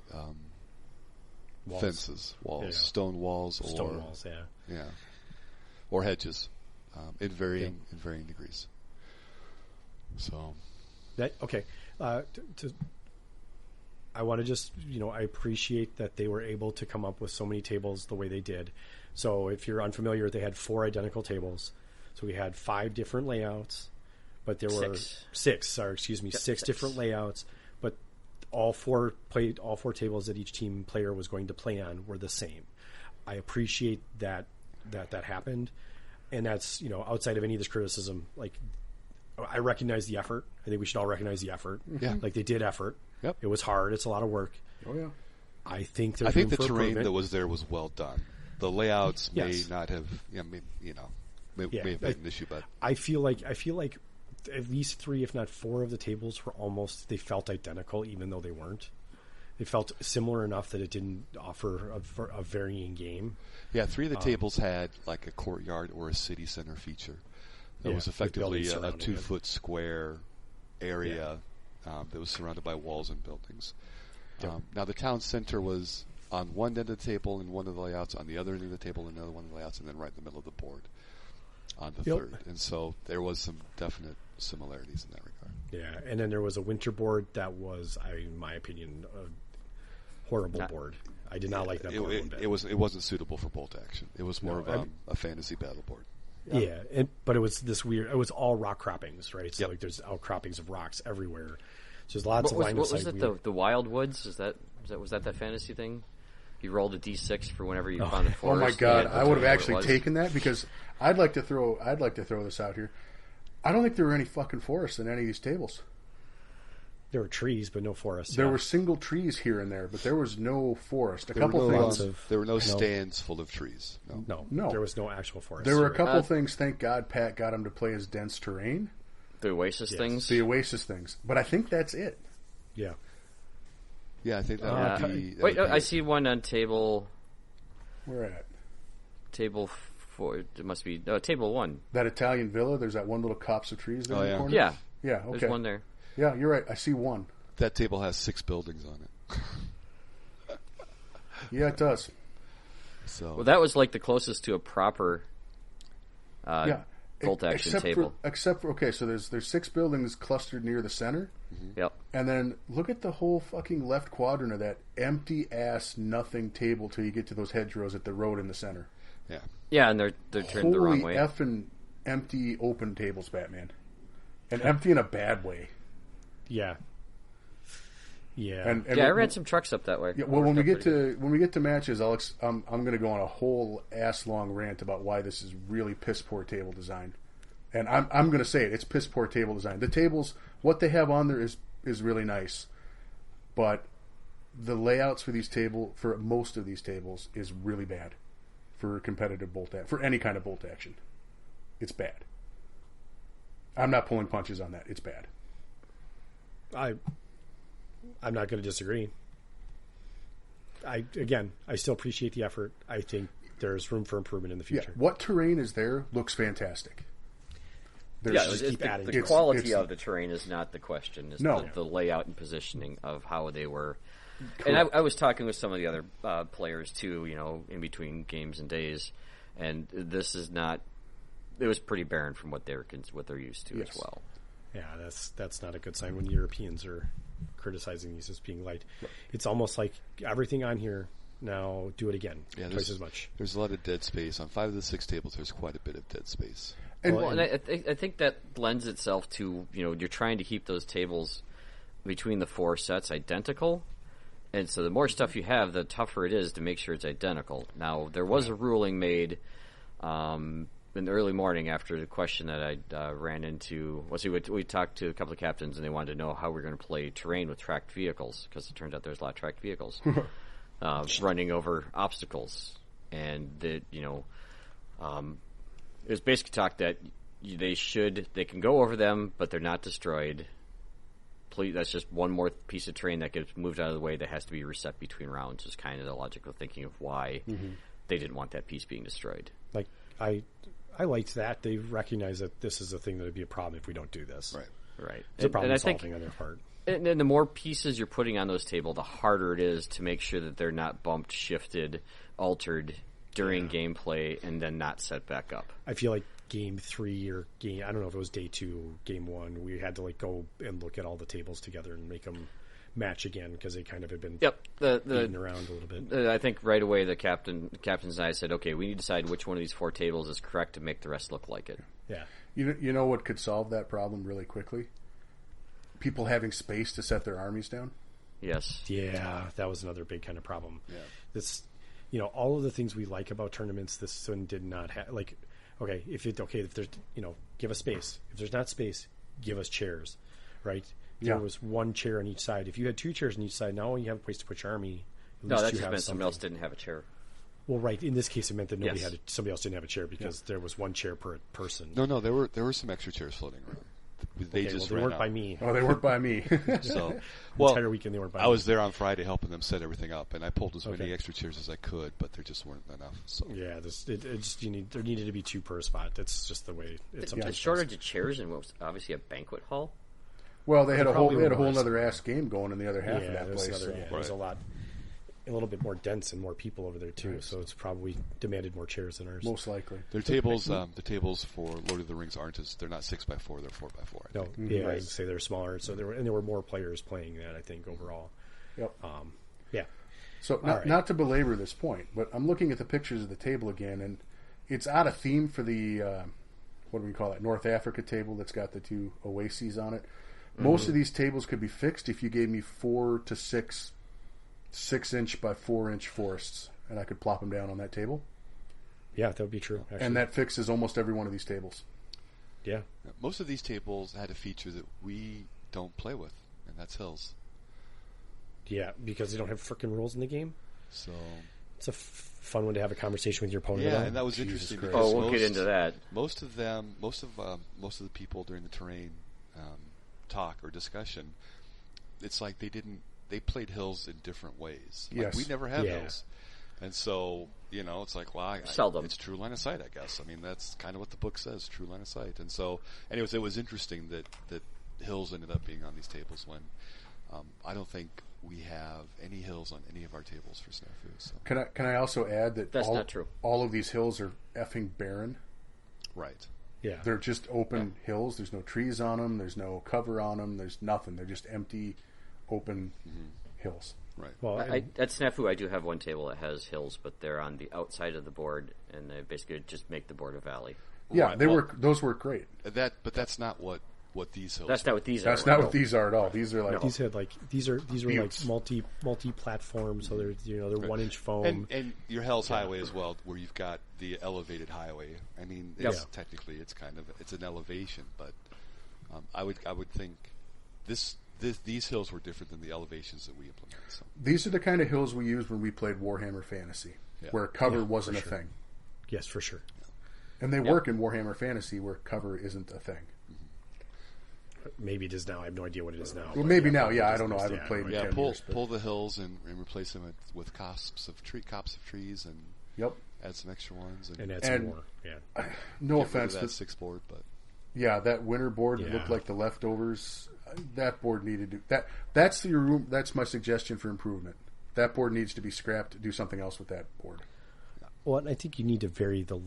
fences, walls, stone walls, yeah, or hedges, in varying degrees. So that okay. I want to just I appreciate that they were able to come up with so many tables the way they did. So if you're unfamiliar, they had 4 identical tables. So we had 5 different layouts, but there were 6 different layouts. But all four tables that each team player was going to play on were the same. I appreciate that happened, and that's outside of any of this criticism. Like, I recognize the effort. I think we should all recognize the effort. Yeah, like they did effort. Yep, it was hard. It's a lot of work. Oh yeah. I think the terrain that was there was well done. The layouts may not have, may have been an issue, but I feel like at least 3, if not 4, of the tables were they felt identical, even though they weren't. They felt similar enough that it didn't offer a varying game. Yeah, 3 of the tables had like a courtyard or a city center feature. It was effectively a 2-foot square area that was surrounded by walls and buildings. Yep. Now the town center was on one end of the table in one of the layouts, on the other end of the table in another one of the layouts, and then right in the middle of the board on the third. And so there was some definite similarities in that regard. Yeah, and then there was a winter board that was, in my opinion, a horrible board. I did not like that board one bit. It wasn't suitable for bolt action. It was more of a fantasy battle board. Yeah, but it was this weird. It was all rock croppings, right? So like there's outcroppings of rocks everywhere. So there's lots of line of sight. What was it? The Wild Woods? Was that fantasy thing? You rolled a d6 for whenever you found a forest. Oh my God! I would have actually taken that, because I'd like to throw this out here. I don't think there were any fucking forests in any of these tables. There were trees, but no forests. There were single trees here and there, but there was no forest. There were no stands full of trees. No. There was no actual forest. There were a couple things. Thank God Pat got him to play as dense terrain. The Oasis things? The Oasis things. But I think that's it. Yeah. Yeah, I think that would be... Wait, I see one on table... Where at? Table 4. It must be... table 1. That Italian villa? There's that one little copse of trees there in the corner? Yeah. Yeah, okay. There's one there. Yeah, you're right. I see one. That table has 6 buildings on it. Yeah, it does. Well, that was like the closest to a proper bolt action table. Except for so there's 6 buildings clustered near the center. Mm-hmm. Yep. And then look at the whole fucking left quadrant of that empty ass nothing table till you get to those hedgerows at the road in the center. Yeah. Yeah, and they're turned the wrong way. Holy effing empty open tables, Batman. And empty in a bad way. Yeah. Yeah. And I ran some trucks up that way. Yeah, well, when we get to matches, I'm going to go on a whole ass long rant about why this is really piss poor table design. And I'm going to say it. It's piss poor table design. The tables, what they have on there is really nice, but the layouts for most of these tables is really bad for competitive for any kind of bolt action. It's bad. I'm not pulling punches on that. It's bad. I'm not going to disagree. I still appreciate the effort. I think there's room for improvement in the future. Yeah, what terrain is there looks fantastic. The quality of the terrain is not the question. It's the layout and positioning of how they were. Correct. And I was talking with some of the other players too, in between games and days, and this is not. It was pretty barren from what they're used to as well. Yeah, that's not a good sign when Europeans are criticizing these as being light. Right. It's almost like everything on here now. Do it again, twice as much. There's a lot of dead space on 5 of the 6 tables. There's quite a bit of dead space. And I think that lends itself to you're trying to keep those tables between the 4 sets identical, And so the more stuff you have, the tougher it is to make sure it's identical. Now, there was a ruling made in the early morning after the question that I ran into. Well, see, we talked to a couple of captains, and they wanted to know how we're going to play terrain with tracked vehicles, because it turns out there's a lot of tracked vehicles running over obstacles. And it was basically talked that they can go over them, but they're not destroyed. That's just one more piece of terrain that gets moved out of the way that has to be reset between rounds, is kind of the logical thinking of why they didn't want that piece being destroyed. Like, I liked that. They recognize that this is a thing that would be a problem if we don't do this. Right. It's a problem solving on their part. And then the more pieces you're putting on those tables, the harder it is to make sure that they're not bumped, shifted, altered during gameplay, and then not set back up. I feel like game 3 or I don't know if it was day 2, game 1, we had to go and look at all the tables together and make them match again, because they kind of had been beaten around a little bit. I think right away the captains and I said, okay, we need to decide which one of these 4 tables is correct to make the rest look like it. Yeah. You know what could solve that problem really quickly? People having space to set their armies down. Yes. Yeah, that was another big kind of problem. Yeah. This, all of the things we like about tournaments, this one did not have. Like, if there's, give us space. If there's not space, give us chairs, right? There was one chair on each side. If you had 2 chairs on each side, now you have a place to put your army. No, that just meant someone else didn't have a chair. Well, right. In this case, it meant that somebody else didn't have a chair, because there was one chair per person. No, there were some extra chairs floating around. They weren't by me. Oh, they weren't by me. So, entire weekend they weren't by me. I was there on Friday helping them set everything up, and I pulled as many extra chairs as I could, but there just weren't enough. So yeah, there needed to be 2 per spot. That's just the way it's. The shortage of chairs in what was obviously a banquet hall. Well, they had a whole other ass game going in the other half of that place. There's a little bit more dense and more people over there too, so it's probably demanded more chairs than ours. Most likely. Their tables, the tables for Lord of the Rings they're not 6x4, they're 4x4. No, I would say they're smaller. So there were more players playing that, I think, overall. Yep. Yeah. So not to belabor this point, but I'm looking at the pictures of the table again, and it's out of theme for the what do we call it? North Africa table that's got the 2 oases on it. Most of these tables could be fixed if you gave me 4 to 6 6-inch by 4-inch forests, and I could plop them down on that table. Yeah, that would be true. Actually. And that fixes almost every one of these tables. Yeah. Most of these tables had a feature that we don't play with, and that's hills. Yeah, because they don't have frickin' rules in the game. So it's a fun one to have a conversation with your opponent about. Yeah, and that was interesting. We'll get into that. Most of the people during the terrain talk or discussion, it's like they played hills in different ways. Like, we never have hills. And so, it's like, seldom. It's true line of sight, I guess. I mean, that's kind of what the book says, true line of sight. And so, anyways, it was interesting that hills ended up being on these tables when I don't think we have any hills on any of our tables for SNAFU. So. Can I also add that that's not true. All of these hills are effing barren. Right. Yeah. They're just open hills. There's no trees on them. There's no cover on them. There's nothing. They're just empty, open hills. Right. Well, at SNAFU, I do have one table that has hills, but they're on the outside of the board, and they basically just make the board a valley. Yeah, those work great. But that's not what these hills. That's not what these are. That's not what these are at all. These are like these are like multi platform. So they're 1-inch foam. And your Hell's Highway as well, where you've got the elevated highway. I mean, technically it's an elevation, but I would think these hills were different than the elevations that we implemented. So. These are the kind of hills we used when we played Warhammer Fantasy, where cover wasn't a thing. Yes, for sure. And they work in Warhammer Fantasy where cover isn't a thing. Maybe it is now. I have no idea what it is now. Well, maybe now. Yeah, I don't know. I haven't played in 10 years. Pull the hills and replace them with copses of trees and add some extra ones and add some more. Yeah. No offense, that 6 board, but that winter board that looked like the leftovers. That board needed to. That's the room. That's my suggestion for improvement. That board needs to be scrapped. Do something else with that board. Well, and I think you need to vary the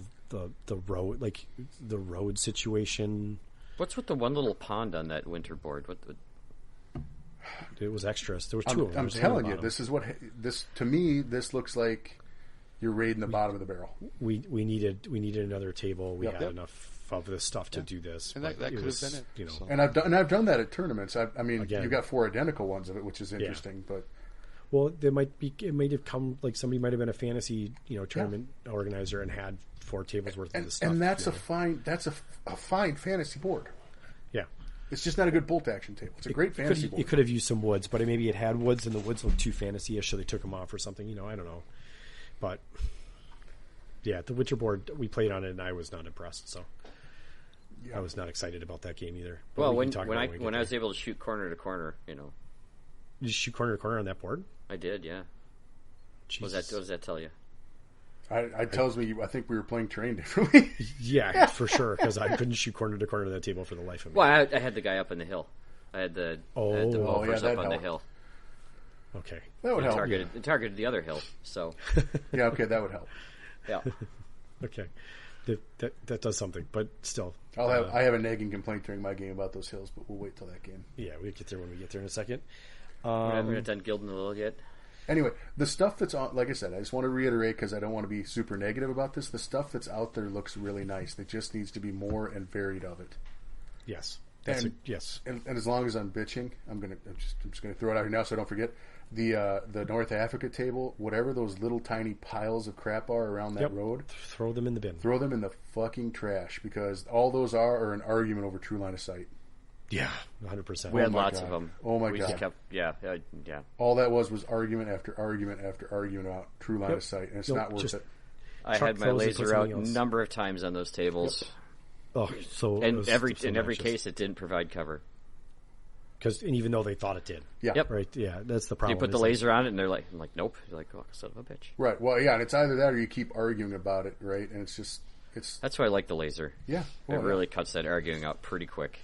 road, like the road situation. What's with the one little pond on that winter board? It was extras. There was 2 of them. I'm telling you, this is to me. This looks like you're raiding the bottom of the barrel. We needed another table. We had enough of this stuff to do this, and that could have been it. And I've done that at tournaments. I mean, you got 4 identical ones of it, which is interesting. But Well, there might be. It might have come like somebody might have been a fantasy, tournament organizer and had 4 tables worth of this stuff. And that's a fine. That's a fine fantasy board. Yeah. It's just not a good bolt action table. It's a great fantasy board. It could have used some woods, but maybe it had woods, and the woods looked too fantasy-ish, so they took them off or something. I don't know. But yeah, the Witcher board, we played on it, and I was not impressed. So I was not excited about that game either. But well, when I was able to shoot corner to corner, Did you shoot corner to corner on that board? I did, yeah. What does that tell you? It tells me I think we were playing terrain differently. Yeah, for sure, because I couldn't shoot corner to corner to that table for the life of me. Well, I had the guy up on the hill. I had the movers up on the hill. Okay. That would help. It targeted the other hill, so... Yeah, okay, that would help. Yeah. Okay. That does something, but still. I have a nagging complaint during my game about those hills, but we'll wait till that game. Yeah, we'll get there when we get there in a second. We're not done gilding the little yet. Anyway, the stuff that's on, like I said, I just want to reiterate because I don't want to be super negative about this. The stuff that's out there looks really nice. There just needs to be more and varied of it. Yes. Yes. And as long as I'm bitching, I'm just gonna throw it out here now so I don't forget. The North Africa table, whatever those little tiny piles of crap are around that road, throw them in the bin. Throw them in the fucking trash because all those are an argument over true line of sight. Yeah, 100%. We had lots of them. Oh my God! Yeah. All that was argument after argument after argument about true line of sight, and it's not worth it. I had my laser out a number of times on those tables. Yep. Oh, so in every case, it didn't provide cover. And even though they thought it did. Yeah. Yep. Right. Yeah, that's the problem. You put the laser on it, and they're like, nope. You're like, oh, son of a bitch. Right. Well, yeah, and it's either that or you keep arguing about it, right? And that's why I like the laser. Yeah. Well, it really cuts that arguing out pretty quick.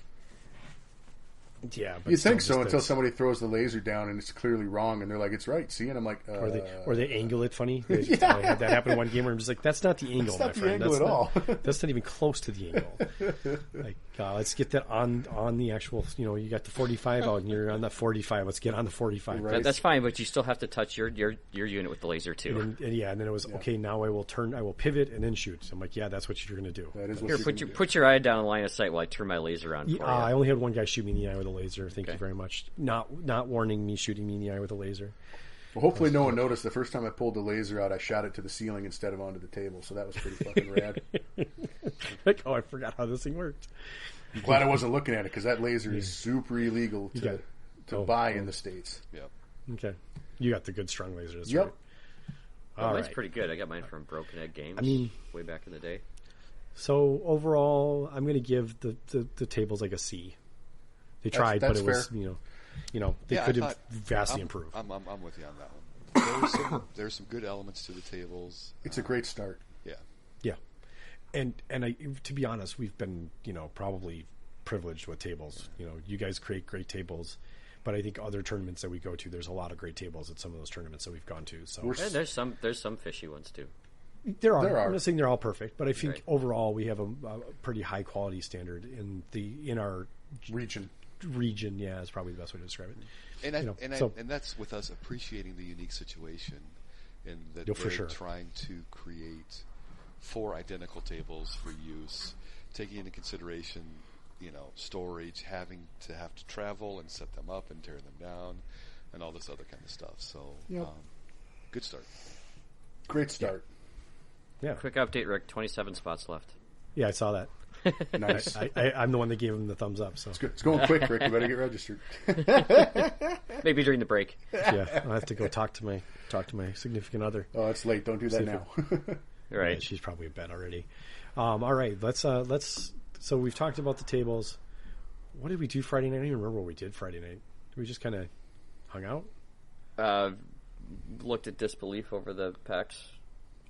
Yeah, but you think so until somebody throws the laser down and it's clearly wrong, and they're like, "It's right." See, and I'm like, or they angle it funny. I had that happen in one game where I'm just like, "That's not the angle, my friend. That's not the angle at all. That's not even close to the angle." Like, let's get that on the actual. You got the 45 out, and you're on the 45. Let's get on the 45. Right. That's fine, but you still have to touch your unit with the laser too. And then it was okay. Now I will pivot and then shoot. So I'm like, yeah, that's what you're going to do. That is what Here, put your eye down in line of sight while I turn my laser on. I only had one guy shoot me in the eye with a laser. Thank you very much. Not warning me shooting me in the eye with a laser. Well, hopefully no one noticed. The first time I pulled the laser out, I shot it to the ceiling instead of onto the table, so that was pretty fucking rad. Like, I forgot how this thing worked. I'm glad I wasn't looking at it because that laser is super illegal to buy in the States. Yep. Okay. You got the good strong laser. That's yep. Right. Mine's pretty good. I got mine from Broken Egg Games. Way back in the day. So overall, I'm going to give the tables like a C. They tried, but it was fair. They could have vastly improved. I'm with you on that one. There's some good elements to the tables. It's a great start. Yeah, and to be honest, we've been probably privileged with tables. You guys create great tables, but I think other tournaments that we go to, there's a lot of great tables at some of those tournaments that we've gone to. So there's some fishy ones too. There are. I'm not saying they're all perfect, but I think overall we have a pretty high quality standard in our region. Yeah, is probably the best way to describe it. And that's with us appreciating the unique situation, and that they're trying to create 4 identical tables for use, taking into consideration, storage, having to travel and set them up and tear them down, and all this other kind of stuff. So, good start. Great start. Yeah. Quick update, Rick. 27 spots left. Yeah, I saw that. Nice. I'm the one that gave him the thumbs up. So it's going quick, Rick. You better get registered. Maybe during the break. Yeah, I'll have to go talk to my significant other. Oh, it's late. Don't do that now. Right. Yeah, she's probably in bed already. All right, let's. So we've talked about the tables. What did we do Friday night? I don't even remember what we did Friday night. We just kind of hung out. Looked at disbelief over the packs.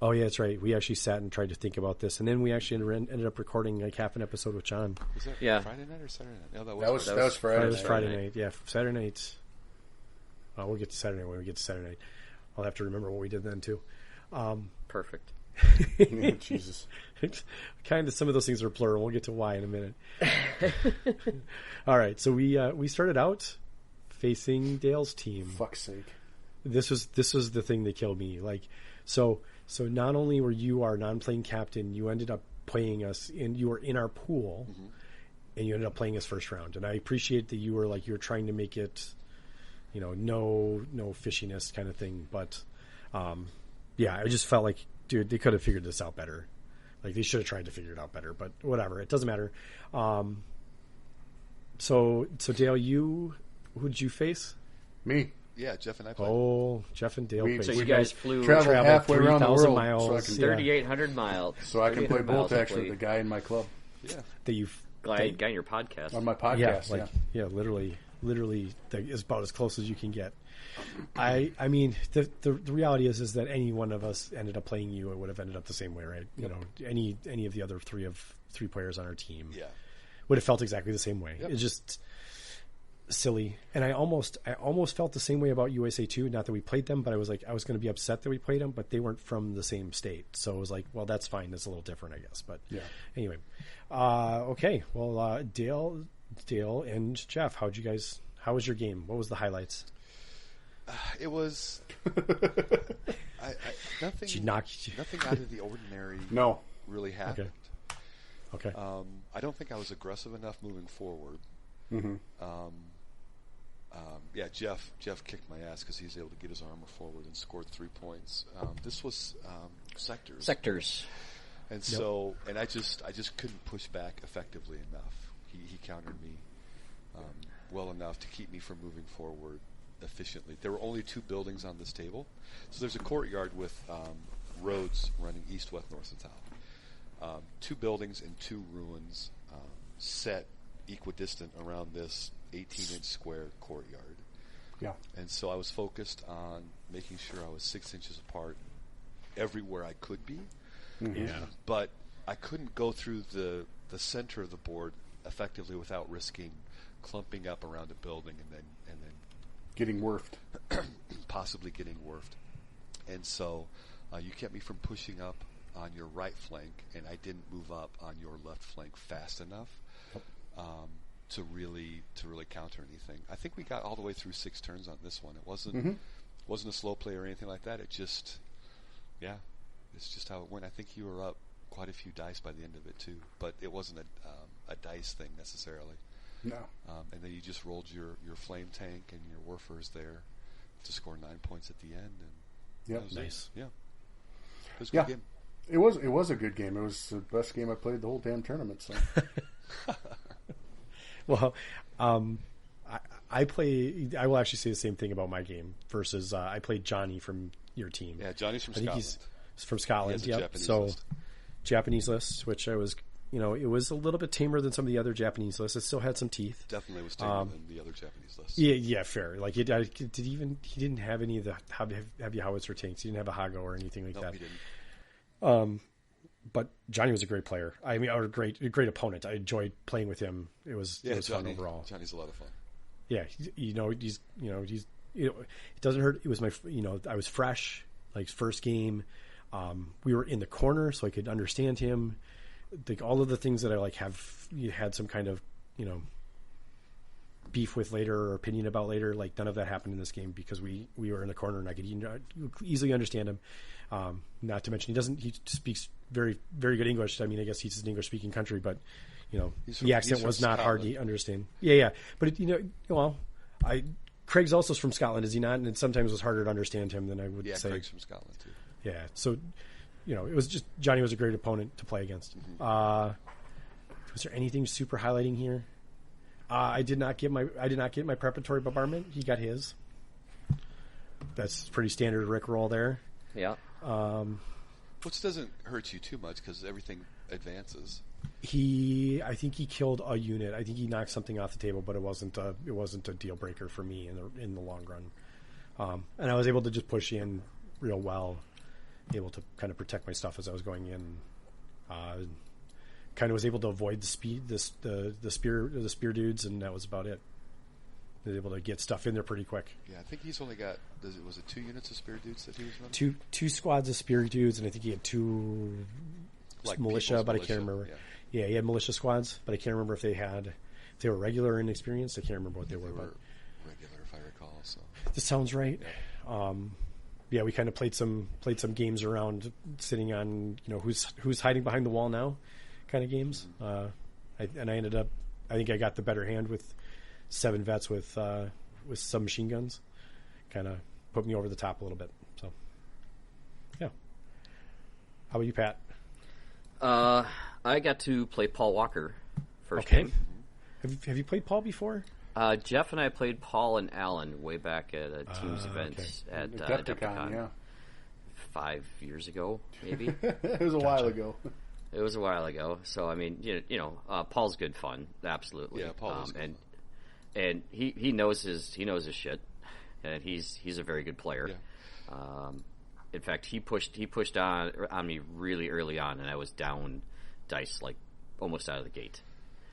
Oh, yeah, that's right. We actually sat and tried to think about this, and then we actually ended up recording like half an episode with John. Was that Friday night or Saturday night? No, that was Friday. That was Friday night. Yeah, Saturday night. We'll get to Saturday night when we get to Saturday night. I'll have to remember what we did then too. Perfect. Jesus. Kind of some of those things are plural. We'll get to why in a minute. All right, so we started out facing Dale's team. Fuck's sake. This was the thing that killed me. So not only were you our non-playing captain, you ended up playing us, and you were in our pool, and you ended up playing us first round. And I appreciate that you were trying to make it, no fishiness kind of thing. But yeah, I just felt like, dude, they could have figured this out better. Like, they should have tried to figure it out better. But whatever, it doesn't matter. So Dale, who did you face? Me. Yeah, Jeff and I played. Oh, Jeff and Dale. So you guys flew traveled halfway around the world, miles, so I can, 3,800 miles. So I can play bolt action with the guy in my club. Yeah, guy in your podcast. On my podcast, literally, is about as close as you can get. I mean, the reality is that any one of us ended up playing you, it would have ended up the same way, right? Yep. Any of the other three players on our team, would have felt exactly the same way. Yep. It's just silly, and I almost felt the same way about USA 2. Not that we played them, but I was going to be upset that we played them, but they weren't from the same state, so it was like, well, that's fine. It's a little different, I guess. But anyway, okay. Well, Dale, and Jeff, how was your game? What was the highlights? It was nothing out of the ordinary. No, really happened. Okay. I don't think I was aggressive enough moving forward. Mm-hmm. Jeff kicked my ass because he was able to get his armor forward and scored 3 points. This was sectors. And so, and I just couldn't push back effectively enough. He countered me well enough to keep me from moving forward efficiently. There were only 2 buildings on this table, so there's a courtyard with roads running east, west, north, and south. 2 buildings and 2 ruins set equidistant around this 18-inch square courtyard. Yeah. And so I was focused on making sure I was 6 inches apart everywhere I could be. Mm-hmm. Yeah. But I couldn't go through the center of the board effectively without risking clumping up around a building and then getting werfed. Possibly getting werfed. And so you kept me from pushing up on your right flank, and I didn't move up on your left flank fast enough to really counter anything. I think we got all the way through 6 turns on this one. It wasn't a slow play or anything like that. It just, it's just how it went. I think you were up quite a few dice by the end of it too, but it wasn't a dice thing necessarily. No. And then you just rolled your flame tank and your Warfers there to score 9 points at the end. And nice. Yeah. It was a good game. It was a good game. It was the best game I played the whole damn tournament. So. Well, I will actually say the same thing about my game versus I played Johnny from your team. Yeah, Johnny's from Scotland. He's from Scotland. He has a Japanese list. Japanese list, which I was, it was a little bit tamer than some of the other Japanese lists. It still had some teeth. Definitely was tamer than the other Japanese lists. Yeah, fair. Like he didn't have any of the heavy howitzer tanks. He didn't have a Hago or anything like that. He didn't. But Johnny was a great player. I mean, or a great opponent. I enjoyed playing with him. It was fun overall. Johnny's a lot of fun. Yeah, it doesn't hurt. It was I was fresh, like first game. We were in the corner, so I could understand him. Like all of the things that I had some kind of beef with later or opinion about later. Like none of that happened in this game because we were in the corner and I could easily understand him. Not to mention he speaks very, very good English. I mean, I guess he's an English speaking country, but the accent was not hard to understand. Yeah. But Craig's also from Scotland, is he not? And it sometimes was harder to understand him than I would say. Yeah, Craig's from Scotland too. Yeah. So, it was just Johnny was a great opponent to play against. Mm-hmm. Was there anything super highlighting here? I did not get my preparatory bombardment. He got his. That's pretty standard Rick roll there. Yeah. Which doesn't hurt you too much because everything advances. I think he killed a unit. I think he knocked something off the table, but it wasn't a deal breaker for me in the long run. And I was able to just push in real well, able to kind of protect my stuff as I was going in. Kind of was able to avoid the spear dudes, and that was about it. I was able to get stuff in there pretty quick. Yeah, I think he's only got was it 2 units of spear dudes that he was running? Two squads of spear dudes, and I think he had 2 militia, but I can't remember. Yeah, he had militia squads, but I can't remember if they were regular or inexperienced. I can't remember what they were. But regular, if I recall. So this sounds right. Yeah. We kind of played some games around sitting on who's hiding behind the wall now, kind of games. I ended up. I think I got the better hand with 7 vets with with submachine guns. Kind of put me over the top a little bit. So, yeah. How about you, Pat? I got to play Paul Walker first Okay. game. Have you played Paul before? Jeff and I played Paul and Alan way back at a Teams event at Adepticon. Yeah. 5 years ago, maybe. It was a while ago. It was a while ago. So, I mean, Paul's good fun. Absolutely. Yeah, Paul is good. And he knows his shit. And he's a very good player. Yeah. In fact, he pushed on me really early on, and I was down dice like almost out of the gate.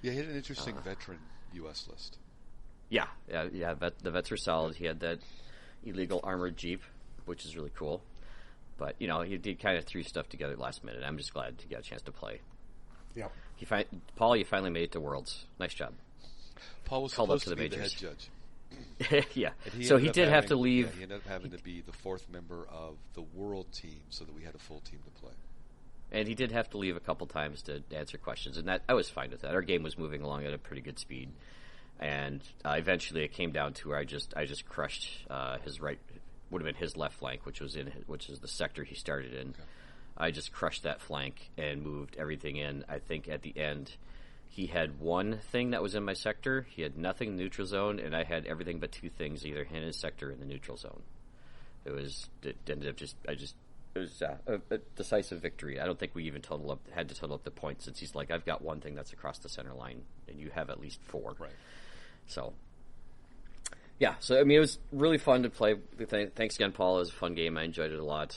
Yeah, he had an interesting veteran U.S. list. Yeah. The vets are solid. He had that illegal armored Jeep, which is really cool. But he did kind of threw stuff together last minute. I'm just glad he got a chance to play. Yeah. Paul, you finally made it to Worlds. Nice job. Paul was Called supposed up to to be the the majors. head judge. Yeah. And So ended he up did have having- to leave. Yeah, he ended up having to be the fourth member of the world team so that we had a full team to play. And he did have to leave a couple times to answer questions, and that I was fine with that. Our game was moving along at a pretty good speed, and eventually it came down to where I just crushed his right, would have been his left flank, which is the sector he started in. Okay. I just crushed that flank and moved everything in. I think at the end, he had one thing that was in my sector. He had nothing in the neutral zone, and I had everything but two things, either in his sector or in the neutral zone. It ended up it was a decisive victory. I don't think we even had to total up the points, since he's like, I've got one thing that's across the center line, and you have at least four. Right. So, yeah. So, I mean, it was really fun to play. Thanks again, Paul. It was a fun game. I enjoyed it a lot.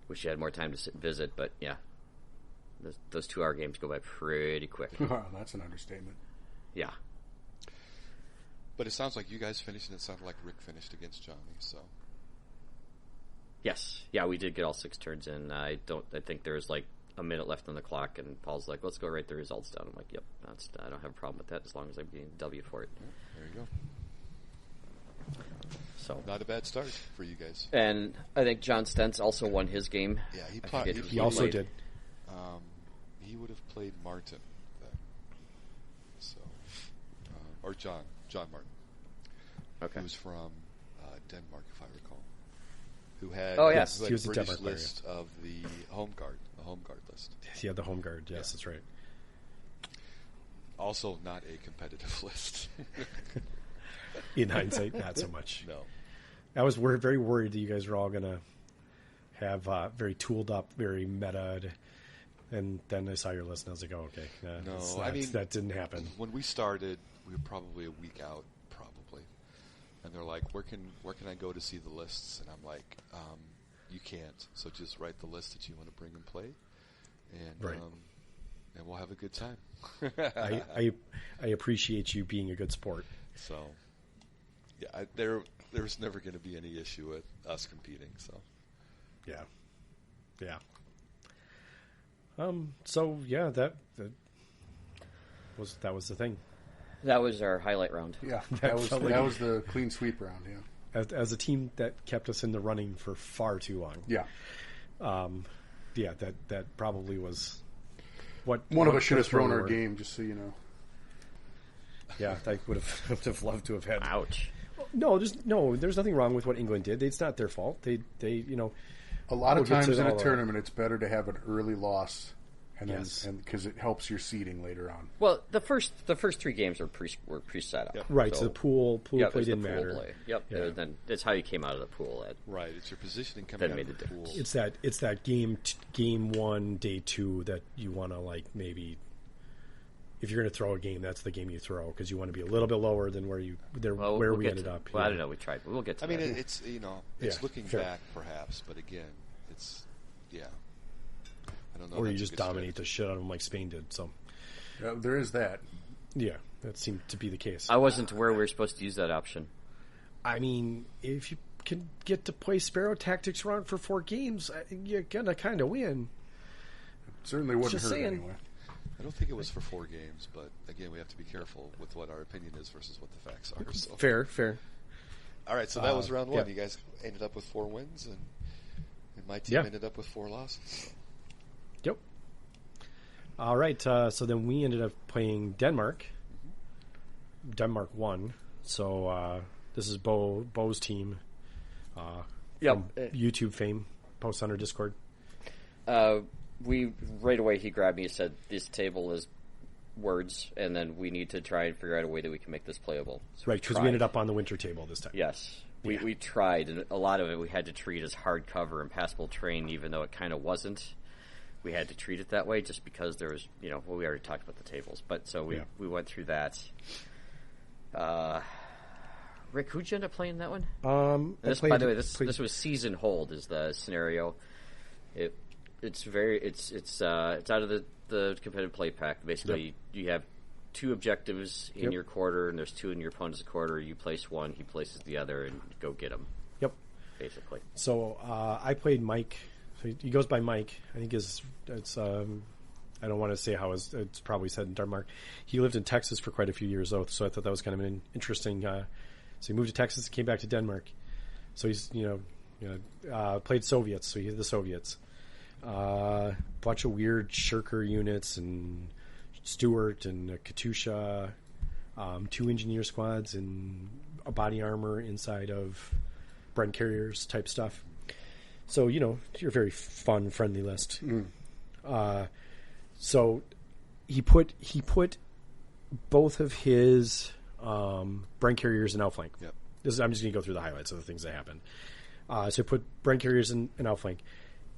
Wish you had more time to sit and visit, but yeah. Those 2-hour games go by pretty quick. That's an understatement. Yeah. But it sounds like you guys finished, and it sounded like Rick finished against Johnny, so... Yes. Yeah, we did get all 6 turns in. I think there was like a minute left on the clock, and Paul's like, let's go write the results down. I'm like, yep, I don't have a problem with that as long as I'm getting a W for it. There you go. So Not a bad start for you guys. And I think John Stentz also won his game. Yeah, He also did. He would have played Martin then. So, or John Martin. Okay. Who was from Denmark, if I recall. Who had, yes. who had He was a a British Denmark list of the home guard list. He had the home guard. Yes, that's right. Also, not a competitive list. In hindsight, not so much. No. I was very worried that you guys were all going to have very tooled up, very meta. And then I saw your list, and I was like, "Oh, okay." No, I mean, that didn't happen. When we started, we were probably a week out, probably. And they're like, "Where can I go to see the lists?" And I'm like, "You can't. So just write the list that you want to bring and play, and Right. And we'll have a good time." I appreciate you being a good sport. So, yeah, there's never going to be any issue with us competing. So, Yeah. So yeah, that was the thing. That was our highlight round. Yeah, That that was the clean sweep round. Yeah, As a team that kept us in the running for far too long. yeah. That probably was what One of us should have that's where thrown we our were. game, just so you know. Yeah, I would have loved to have had. Ouch. No, there's nothing wrong with what England did. It's not their fault. They A lot of We'll get times to in a all that. tournament, it's better to have an early loss, and Yes. then because it helps your seeding later on. Well, the first 3 games were pre-set up. right. So the pool Yep, play it was the didn't pool matter. play. Yep. Yeah. Then it's how you came out of the pool. right, it's your positioning coming That out made of the the pool. difference. It's that game 1, day 2 that you want to maybe. If you're going to throw a game, that's the game you throw because you want to be a little bit lower than where we we'll get ended to- up. Well, yeah. I don't know. We tried. But we'll get to I mean, that. it's Yeah, looking fair. back, perhaps, but again, it's I don't know. Or you That's a just good dominate strategy. the shit out of them like Spain did. So There is that. yeah, that seemed to be the case. I wasn't aware we were supposed to use that option. I mean, if you can get to play Sparrow Tactics around for 4 games, you're gonna kind of win. Certainly wouldn't Just hurt saying. anyway. I don't think it was for 4 games, but again, we have to be careful with what our opinion is versus what the facts are. So. Fair. All right, so that was round 1. yeah. You guys ended up with 4 wins, and my team Yeah. ended up with 4 losses. So. Yep. All right. So then we ended up playing Denmark. Denmark won. So this is Bo's team. Yep. YouTube fame. Posts on our Discord. We right away he grabbed me and said, "This table is words, and then we need to try and figure out a way that we can make this playable." So right, because we ended up on the winter table this time. Yes. We tried, and a lot of it we had to treat as hardcover and passable terrain, even though it kind of wasn't. We had to treat it that way just because there was, we already talked about the tables. But so we went through that. Rick, who'd you end up playing that one? By the way, this was season hold is the scenario. It's out of the competitive play pack. Basically, you have 2 objectives in your quarter, and there's 2 in your opponent's quarter. You place one, he places the other, and go get them. Yep. Basically. So I played Mike. So he goes by Mike. I think it's I don't want to say how it's probably said in Denmark. He lived in Texas for quite a few years, though, so I thought that was kind of an interesting. So he moved to Texas and came back to Denmark. So he's played Soviets, so he hit the Soviets. Bunch of weird Shirker units and Stuart and Katusha, 2 engineer squads and a body armor inside of Brent carriers type stuff. So, you're a very fun, friendly list. So he put both of his Brent carriers in outflank. Yep. I'm just going to go through the highlights of the things that happened. So he put Brent carriers in outflank.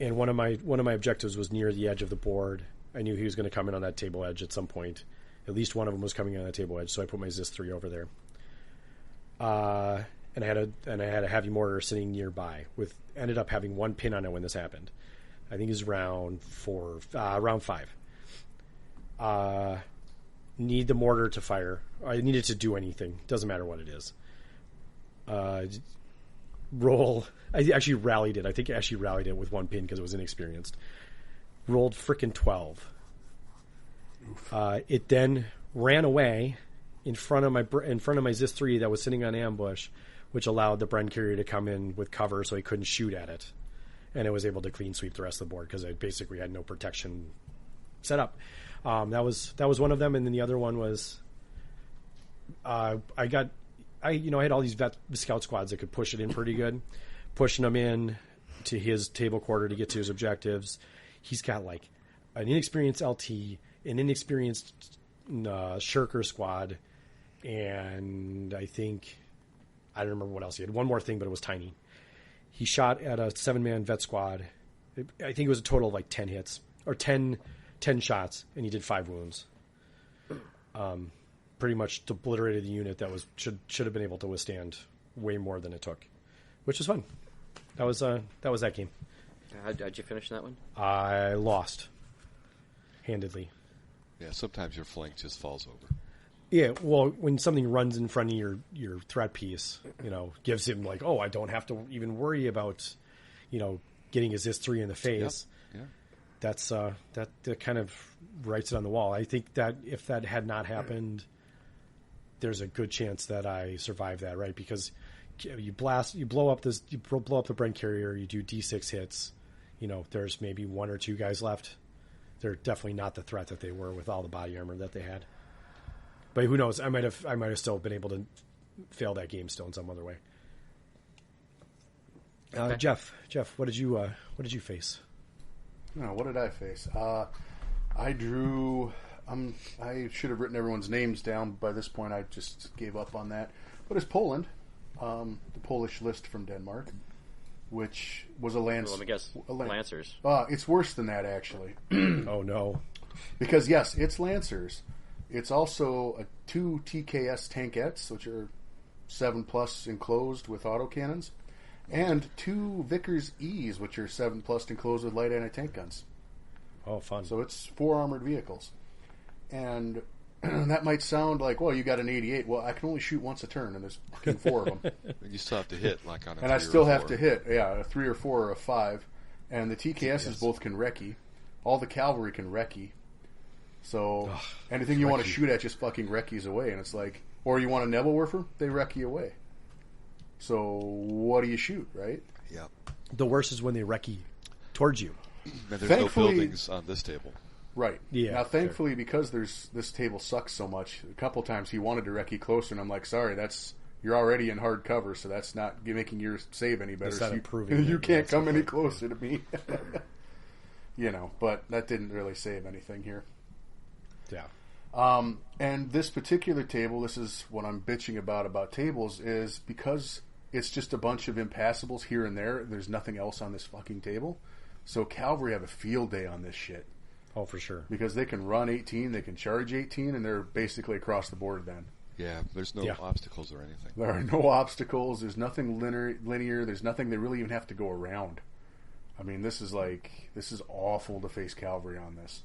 And one of my objectives was near the edge of the board. I knew he was going to come in on that table edge at some point. At least one of them was coming in on that table edge, so I put my Zis 3 over there. And I had a heavy mortar sitting nearby. Ended up having 1 pin on it when this happened. I think it was round 5. Need the mortar to fire. I need it to do anything. Doesn't matter what it is. Roll. I actually rallied it. I think I actually rallied it with 1 pin because it was inexperienced. Rolled frickin' 12. It then ran away in front of my Zis 3 that was sitting on ambush, which allowed the Brent carrier to come in with cover so he couldn't shoot at it, and it was able to clean sweep the rest of the board because I basically had no protection set up. That was one of them, and then the other one was I had all these scout squads that could push it in pretty good, pushing them in to his table quarter to get to his objectives. He's got like an inexperienced LT, an inexperienced Shirker squad, and I don't remember what else he had. One more thing, but it was tiny. He shot at a 7-man vet squad. I think it was a total of like 10 hits or 10 shots, and he did 5 wounds. Pretty much obliterated the unit that should have been able to withstand way more than it took, which was fun. That was that game. How'd you finish that one? I lost handedly. Yeah, sometimes your flank just falls over. Yeah, well, when something runs in front of your threat piece, gives him like, I don't have to even worry about, getting his Zis 3 in the face. Yep. Yeah. That's that kind of writes it on the wall. I think that if that had not happened, there's a good chance that I survive that, right? Because you blow up the Brent carrier, you do D6 hits. There's maybe 1 or 2 guys left. They're definitely not the threat that they were with all the body armor that they had. But who knows? I might have still been able to fail that game still in some other way. Okay. Jeff, what did you face? No, what did I face? I drew. I should have written everyone's names down by this point. I just gave up on that. But it's Poland, the Polish list from Denmark, which was a lance. Well, let me guess. Lancers. It's worse than that, actually. Oh no! Because yes, it's Lancers. It's also 2 TKS tankettes, which are 7+ enclosed with autocannons, and 2 Vickers E's, which are 7+ enclosed with light anti-tank guns. Oh, fun. So it's 4 armored vehicles. And that might sound like, well, you got an 88. Well, I can only shoot once a turn, and there's fucking 4 of them. And you still have to hit, like on a and I still have to hit, a 3 or 4 or a 5. And the TKSs both can recce. All the cavalry can recce. So anything you want to shoot at just fucking recce's away. And it's like, or you want a Nebelwerfer, they recce away. So what do you shoot, right? Yep. The worst is when they recce towards you. And there's no buildings on this table. Right. Yeah. Now, thankfully, because this table sucks so much, a couple times he wanted to recce closer, and I'm like, sorry, that's You're already in hard cover, so that's not making your save any better. It's not so improving you can't come any right. closer to me. But that didn't really save anything here. Yeah. And this particular table, this is what I'm bitching about tables, is because it's just a bunch of impassables here and there. There's nothing else on this fucking table. So Cavalry have a field day on this shit. Oh, for sure. Because they can run 18, they can charge 18, and they're basically across the board then. Yeah, there's no obstacles or anything. There are no obstacles. There's nothing linear. There's nothing they really even have to go around. I mean, this is awful to face Cavalry on this.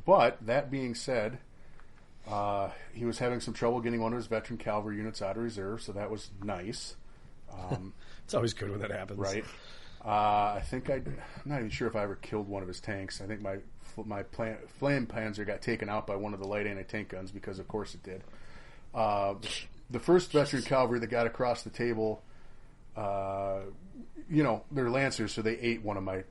But that being said, he was having some trouble getting one of his veteran cavalry units out of reserve, so that was nice. It's always good when that happens, right? I think I'm not even sure if I ever killed one of his tanks. I think my flame panzer got taken out by one of the light anti-tank guns because, of course, it did. The first veteran cavalry that got across the table, they're lancers, so they ate one of my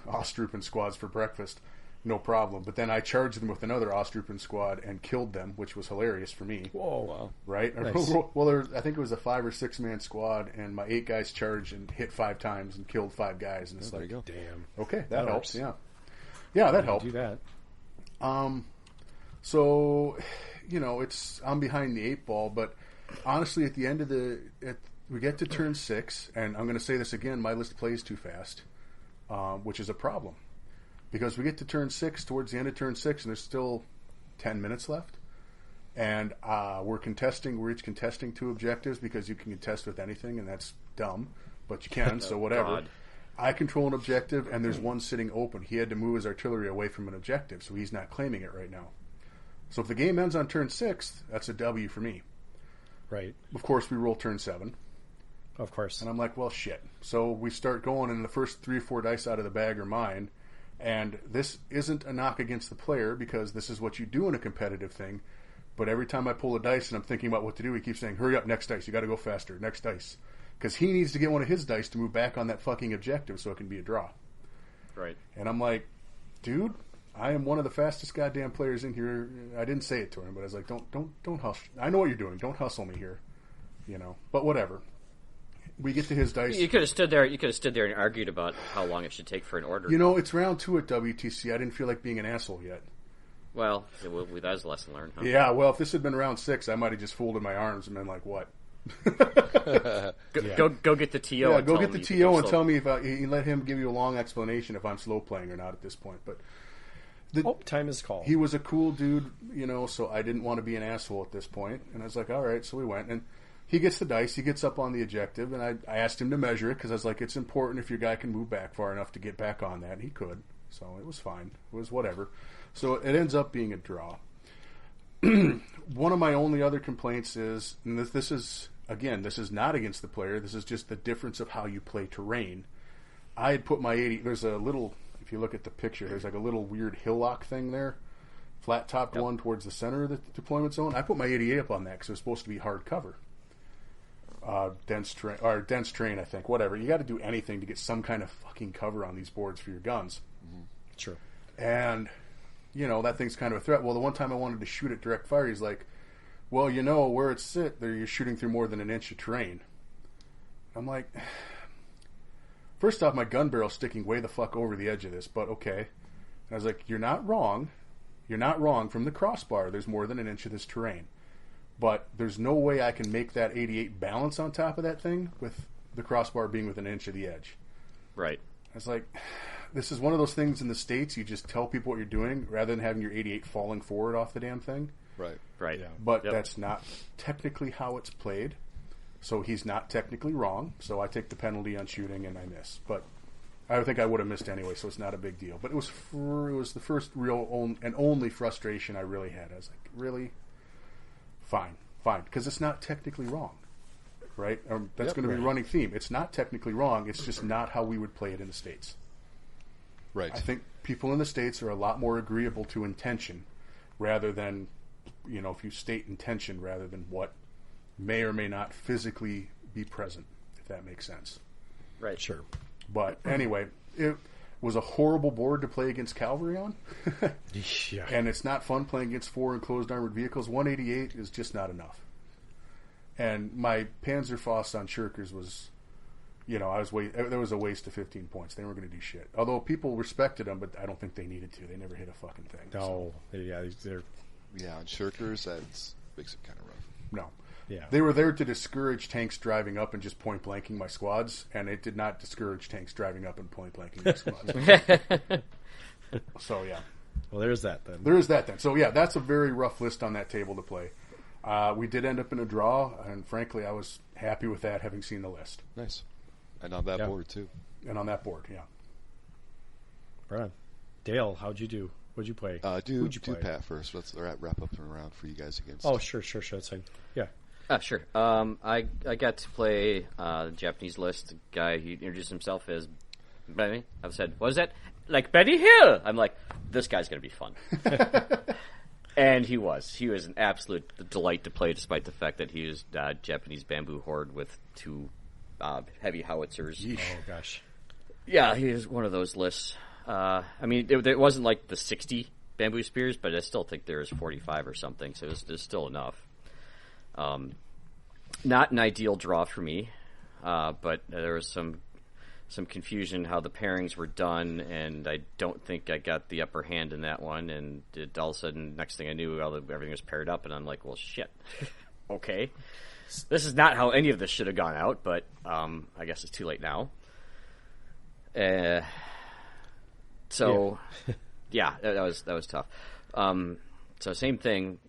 Ostrupen squads for breakfast. No problem. But then I charged them with another Ostrupen squad and killed them, which was hilarious for me. Whoa. Wow. Right? Nice. Well, I think it was a 5 or 6 man squad, and my 8 guys charged and hit 5 times and killed 5 guys. And it's there you go. Damn. Okay, that helps. Yeah. Yeah, that helped. Do that. So, I'm behind the 8 ball, but honestly, at the end of we get to turn 6, and I'm going to say this again, my list plays too fast, which is a problem. Because we get to turn 6, towards the end of turn 6, and there's still 10 minutes left. And we're each contesting 2 objectives because you can contest with anything, and that's dumb. But you can, so whatever. God. I control an objective, and there's one sitting open. He had to move his artillery away from an objective, so he's not claiming it right now. So if the game ends on turn 6, that's a W for me. Right. Of course, we roll turn 7. Of course. And I'm like, well, shit. So we start going, and the first 3 or 4 dice out of the bag are mine. And this isn't a knock against the player because this is what you do in a competitive thing. But every time I pull a dice and I'm thinking about what to do, he keeps saying, hurry up, next dice. You got to go faster. Next dice. Because he needs to get one of his dice to move back on that fucking objective so it can be a draw. Right. And I'm like, dude, I am one of the fastest goddamn players in here. I didn't say it to him, but I was like, don't hustle. I know what you're doing. Don't hustle me here. But whatever. We get to his dice. You could have stood there. You could have stood there and argued about how long it should take for an order. It's round 2 at WTC. I didn't feel like being an asshole yet. Well, that was a lesson learned. Huh? Yeah. Well, if this had been round 6, I might have just folded my arms and been like, "What?" Go get the TO. Yeah, and go tell get the him TO and tell me if let him give you a long explanation if I'm slow playing or not at this point. But time is called. He was a cool dude, so I didn't want to be an asshole at this point, and I was like, all right. So we went and. He gets the dice, he gets up on the objective, and I asked him to measure it because I was like, it's important if your guy can move back far enough to get back on that, and he could. So it was fine. It was whatever. So it ends up being a draw. One of my only other complaints is, and this is not against the player, this is just the difference of how you play terrain. I had put my 80, there's a little, if you look at the picture, there's like a little weird hillock thing there, flat-topped one towards the center of the deployment zone. I put my 88 up on that because it was supposed to be hard cover. Dense terrain, I think. Whatever. You got to do anything to get some kind of fucking cover on these boards for your guns. Mm-hmm. Sure. And, that thing's kind of a threat. Well, the one time I wanted to shoot at direct fire, he's like, well, where it's sit, there you're shooting through more than an inch of terrain. I'm like, first off, my gun barrel's sticking way the fuck over the edge of this, but okay. And I was like, you're not wrong. You're not wrong. From the crossbar, there's more than an inch of this terrain. But there's no way I can make that 88 balance on top of that thing with the crossbar being within an inch of the edge. Right. I was like, this is one of those things in the States, you just tell people what you're doing rather than having your 88 falling forward off the damn thing. Right. Right. Yeah. But that's not technically how it's played. So he's not technically wrong. So I take the penalty on shooting and I miss. But I think I would have missed anyway, so it's not a big deal. But it was the first real and only frustration I really had. I was like, really? Fine, because it's not technically wrong, right? That's going to be a running theme. It's not technically wrong. It's just not how we would play it in the States. Right. I think people in the States are a lot more agreeable to intention rather than, if you state intention rather than what may or may not physically be present, if that makes sense. Right. Sure. But anyway, it was a horrible board to play against cavalry on. Yeah. And it's not fun playing against 4 enclosed armored vehicles. 188 is just not enough. And my Panzerfaust on Shirkers was, there was a waste of 15 points. They weren't going to do shit. Although people respected them, but I don't think they needed to. They never hit a fucking thing. No, they're on Shirkers, that makes it kind of rough. No. Yeah. They were there to discourage tanks driving up and just point blanking my squads, and it did not discourage tanks driving up and point blanking my squads. So, yeah. Well, there's that then. There is that then. So, yeah, that's a very rough list on that table to play. We did end up in a draw, and frankly, I was happy with that, having seen the list. Nice. And on that board, too. And on that board, yeah. Right on. Dale, how'd you do? What'd you play? Do Pat first. Let's wrap up and around for you guys against. Oh, sure. That's fine. Yeah. Sure. I got to play the Japanese list. The guy, he introduced himself as Benny. I've said, what is that? Like Benny Hill. I'm like, this guy's going to be fun. And he was. He was an absolute delight to play, despite the fact that he used Japanese bamboo horde with 2 heavy howitzers. Yeesh. Oh, gosh. Yeah, he was one of those lists. I mean, it wasn't like the 60 bamboo spears, but I still think there was 45 or something, so there's still enough. Not an ideal draw for me, but there was some confusion how the pairings were done, and I don't think I got the upper hand in that one. And all of a sudden, next thing I knew, everything was paired up, and I'm like, well, shit. Okay. This is not how any of this should have gone out, but I guess it's too late now. So, yeah, that was tough. So same thing.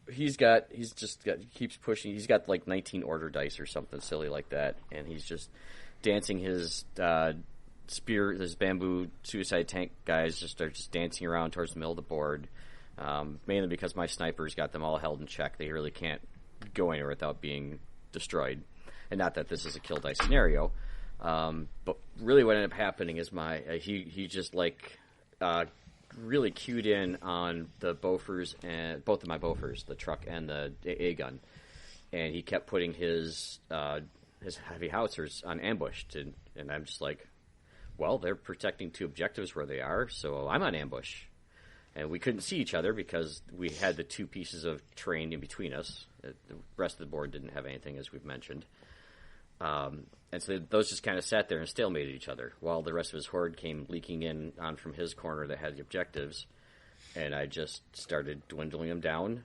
He keeps pushing. He's got like 19 order dice or something silly like that, and he's just dancing his spear, his bamboo suicide tank guys are just dancing around towards the middle of the board. Mainly because my snipers got them all held in check. They really can't go anywhere without being destroyed. And not that this is a kill dice scenario, but really what ended up happening is he just really cued in on the Bofors, and both of my Bofors, the truck and the AA gun, and he kept putting his heavy howitzers on ambushed, and I'm just like, well, they're protecting 2 objectives where they are, so I'm on ambush. And we couldn't see each other because we had the 2 pieces of terrain in between us. The rest of the board didn't have anything, as we've mentioned. And so those just kind of sat there and stalemated each other while the rest of his horde came leaking in on from his corner that had the objectives. And I just started dwindling them down.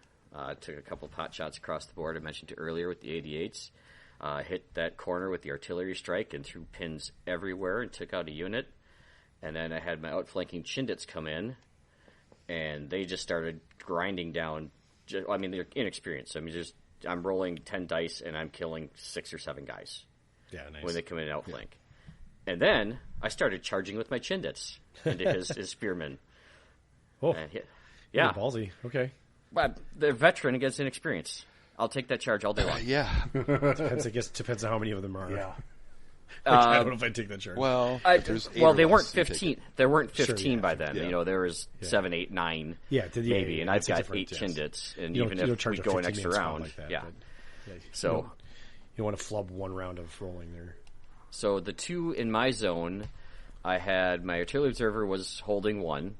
Took a couple pot shots across the board I mentioned earlier with the 88s. Hit that corner with the artillery strike and threw pins everywhere and took out a unit. And then I had my outflanking Chindits come in, and they just started grinding down. They're inexperienced. I'm rolling 10 dice, and I'm killing 6 or 7 guys. Yeah, nice. When they come in and outflank. And then I started charging with my Chindits into his spearmen. Oh, yeah. Ballsy. Okay. Well, they're veteran against inexperienced. I'll take that charge all day long. Yeah. Depends on how many of them are. Yeah. I don't know if I take that charge. Well, they weren't 15. There weren't 15 by then. Yeah. There was 7, 8, 9, maybe, and I've got 8 Chindits. And even if we go an extra round, like that, yeah. So you don't want to flub one round of rolling there. So the 2 in my zone, I had my artillery observer was holding 1,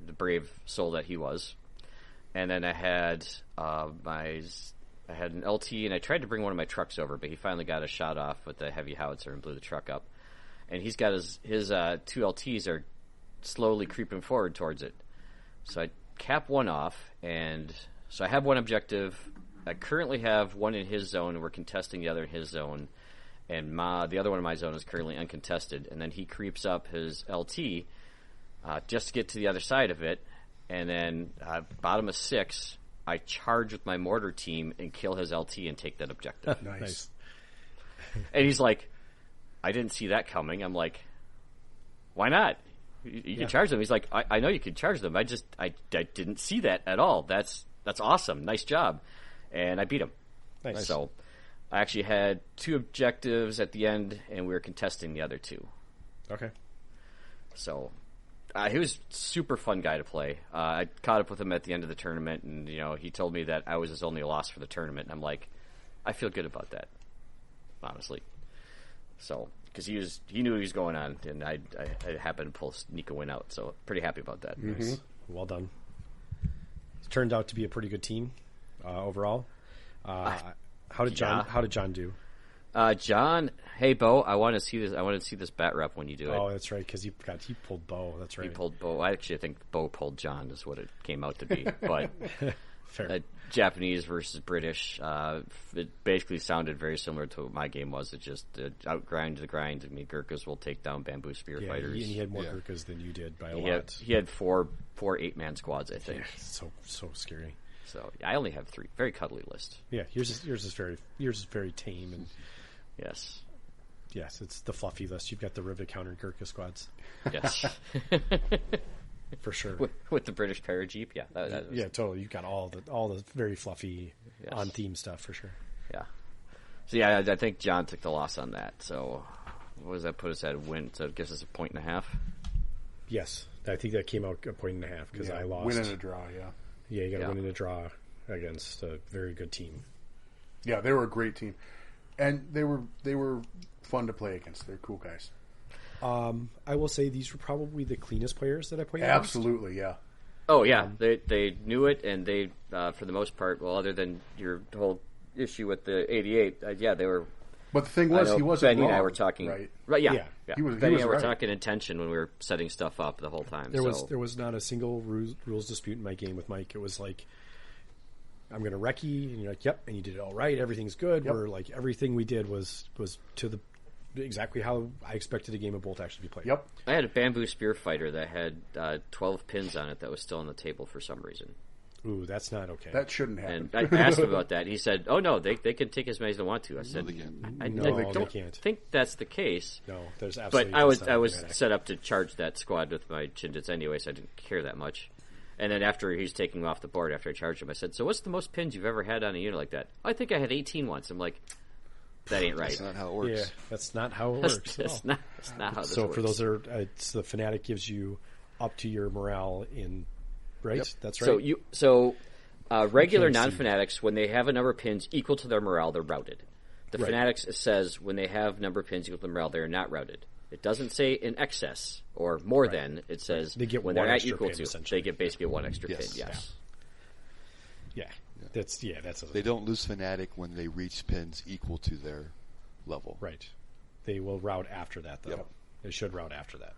the brave soul that he was, and then I had an LT, and I tried to bring one of my trucks over, but he finally got a shot off with the heavy howitzer and blew the truck up. And he's got his 2 LTs are slowly creeping forward towards it. So I cap one off, and so I have one objective. I currently have one in his zone, and we're contesting the other in his zone. And the other one in my zone is currently uncontested. And then he creeps up his LT just to get to the other side of it. And then bottom of 6, I charge with my mortar team and kill his LT and take that objective. Nice. And he's like, I didn't see that coming. I'm like, why not? You can charge them. He's like, I know you can charge them. I didn't see that at all. That's awesome. Nice job. And I beat him. Nice. So I actually had 2 objectives at the end, and we were contesting the other 2. Okay. So he was a super fun guy to play. I caught up with him at the end of the tournament, and he told me that I was his only loss for the tournament. And I'm like, I feel good about that, honestly. So because he knew what he was going on, and I happened to sneak a win out. So pretty happy about that. Mm-hmm. Nice. Well done. It turned out to be a pretty good team overall. How did John do? John, hey Bo, I want to see this. I want to see this bat rep when you do it. Oh, that's right, because he pulled Bo. That's right. He pulled Bo. I think Bo pulled John is what it came out to be. But Fair. Japanese versus British, it basically sounded very similar to what my game was. It just outgrind the grind. I mean, Gurkhas will take down bamboo spear fighters. And he had more Gurkhas than you did by a lot. He had four 8-man squads, I think. Yeah, so scary. So I only have 3. Very cuddly list. Yeah, yours is very tame and yes. Yes, it's the fluffy list. You've got the Rivet counter Gurkha squads. Yes. For sure. With the British Parajeep, yeah. That was, Totally. You've got all the very fluffy on theme stuff for sure. Yeah. So yeah, I think John took the loss on that. So what does that put us at a win? So it gives us a 1.5. Yes, I think that came out a 1.5 because I lost. Win and a draw, yeah. Yeah, you got to win and a draw against a very good team. Yeah, they were a great team, and they were fun to play against. They're cool guys. I will say these were probably the cleanest players that I played against. Absolutely, yeah. Oh yeah, they knew it, and they for the most part, well, other than your whole issue with the 88, they were. But the thing was, he wasn't Benny wrong, and I were talking, right? Yeah. He was Benny and I were right. talking intention when we were setting stuff up the whole time. There was not a single rules dispute in my game with Mike. It was like, I'm going to wreck you, and you're like, yep, and you did it all right. Everything's good. Yep. Or like everything we did was to the exactly how I expected a game of Bolt to actually be played. Yep. I had a bamboo spear fighter that had 12 pins on it that was still on the table for some reason. Ooh, that's not okay. That shouldn't happen. And I asked him about that. He said, "Oh no, they can take as many as they want to." I said, they can't. I they don't can't. think that's the case." No, there's absolutely. But I was set up to charge that squad with my Chindits anyway, so I didn't care that much. And then after he's taking off the board, after I charged him, I said, "So what's the most pins you've ever had on a unit like that?" I think I had 18 once. I'm like, that ain't right. That's not how it works. Yeah, that's not how it works. That's not how this so works. for those that are, it's the Fanatic gives you up to your morale in, right? Yep. That's right. Regular I can't non-fanatics, when they have a number of pins equal to their morale, they're routed. The Right. fanatics says when they have number of pins equal to their morale, they are not routed. It doesn't say in excess or more than. It says They get when one they're not extra equal pin, to, essentially. they get basically one extra Yes. pin. Yes. Yeah, that's They don't lose Fanatic when they reach pins equal to their level. right. They will route after that, though. Yep. They should route after that.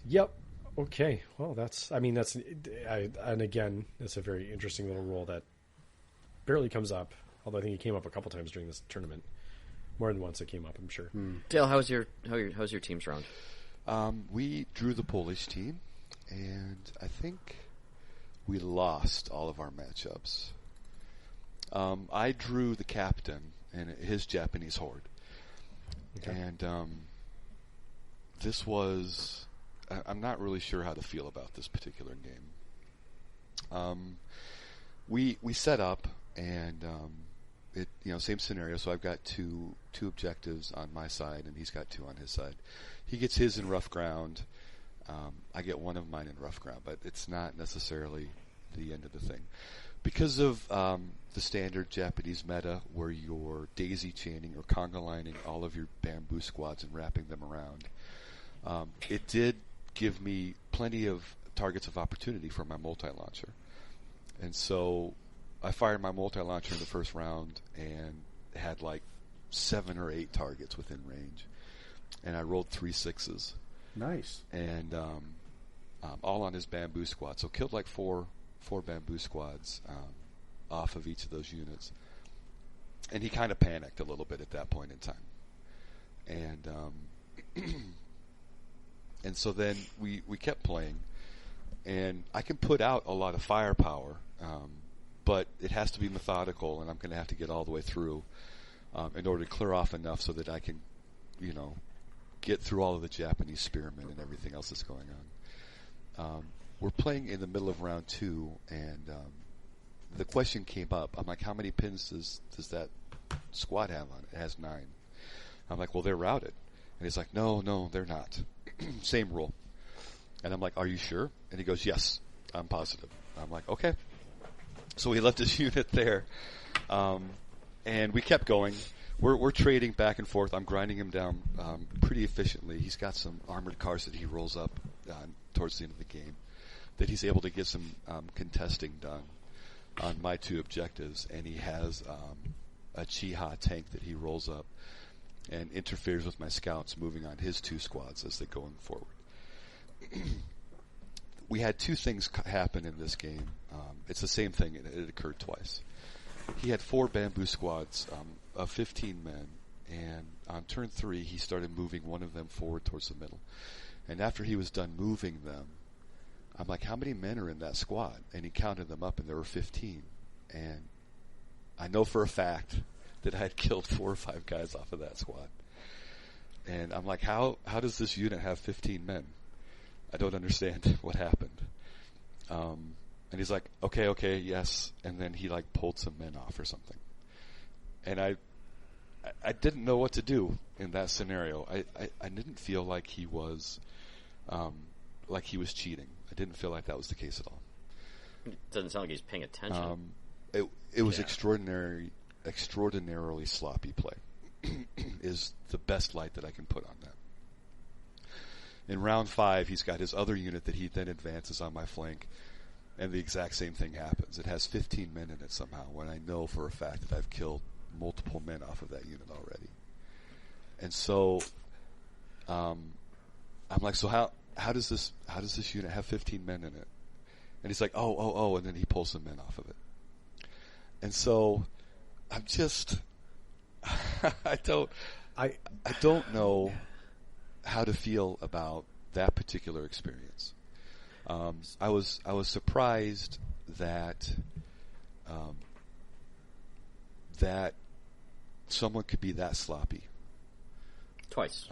Yep. Okay. Well, and again, it's a very interesting little rule that barely comes up. Although I think it came up a couple times during this tournament, more than once it came up. I'm sure. Dale, how's your team's round? We drew the Polish team, and I think we lost all of our matchups. I drew the captain and his Japanese horde. Okay. And this was... I'm not really sure how to feel about this particular game. We set up, and same scenario. So I've got two objectives on my side, and he's got 2 on his side. He gets his in rough ground. I get one of mine in rough ground, but it's not necessarily the end of the thing. Because of the standard Japanese meta, where you're daisy chaining or conga lining all of your bamboo squads and wrapping them around, it did give me plenty of targets of opportunity for my multi-launcher. And so I fired my multi-launcher in the first round and had like 7 or 8 targets within range. And I rolled 3 6s. Nice. And all on his bamboo squad. So killed like four bamboo squads off of each of those units. And he kind of panicked a little bit at that point in time. And and so then we kept playing. And I can put out a lot of firepower, but it has to be methodical, and I'm going to have to get all the way through in order to clear off enough so that I can, get through all of the Japanese spearmen and everything else that's going on. We're playing in the middle of round 2, and the question came up. I'm like, how many pins does that squad have on it? It has 9. I'm like, well, they're routed. And he's like, no, they're not. Same rule. And I'm like, are you sure? And he goes, yes, I'm positive. I'm like, okay. So he left his unit there. And we kept going. We're trading back and forth. I'm grinding him down pretty efficiently. He's got some armored cars that he rolls up towards the end of the game that he's able to get some contesting done. on my 2 objectives, and he has a Chiha tank that he rolls up and interferes with my scouts moving on his 2 squads as they're going forward. We had 2 things happen in this game. It's the same thing. It occurred twice. He had 4 bamboo squads of 15 men, and on turn 3 he started moving one of them forward towards the middle. And after he was done moving them, I'm like, how many men are in that squad? And he counted them up, and there were 15. And I know for a fact that I had killed 4 or 5 guys off of that squad. And I'm like, how does this unit have 15 men? I don't understand what happened. And he's like, okay, yes. And then he like pulled some men off or something. And I didn't know what to do in that scenario. I didn't feel like he was cheating. I didn't feel like that was the case at all. It doesn't sound like he's paying attention. It was extraordinarily sloppy play. Is the best light that I can put on that. In round 5, he's got his other unit that he then advances on my flank, and the exact same thing happens. It has 15 men in it somehow, when I know for a fact that I've killed multiple men off of that unit already. And so, I'm like, so how does this unit have 15 men in it? And he's like, oh, and then he pulls some men off of it. And so, I'm just, I don't know how to feel about that particular experience. I was surprised that that someone could be that sloppy. Twice.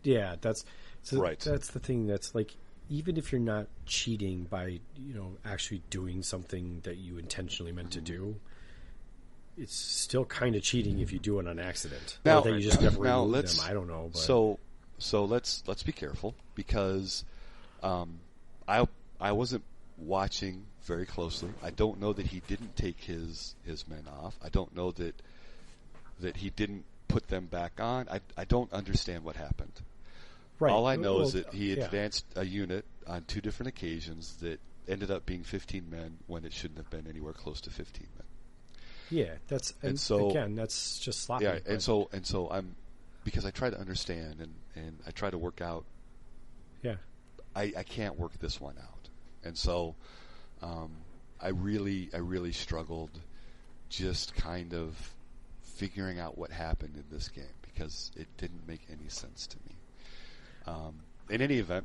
Yeah, that's right. That's the thing. That's like, even if you're not cheating by actually doing something that you intentionally meant to do, it's still kind of cheating if you do it on accident. Now, or that you just never now remove them. I don't know. But. So let's be careful, because I wasn't watching very closely. I don't know that he didn't take his men off. I don't know that he didn't put them back on. I don't understand what happened. Right. All I know is that he advanced a unit on 2 different occasions that ended up being 15 men when it shouldn't have been anywhere close to 15 men. Yeah, that's just sloppy. Yeah, and so I'm, because I try to understand and I try to work out. Yeah, I can't work this one out, and so I really struggled just kind of figuring out what happened in this game, because it didn't make any sense to me. In any event,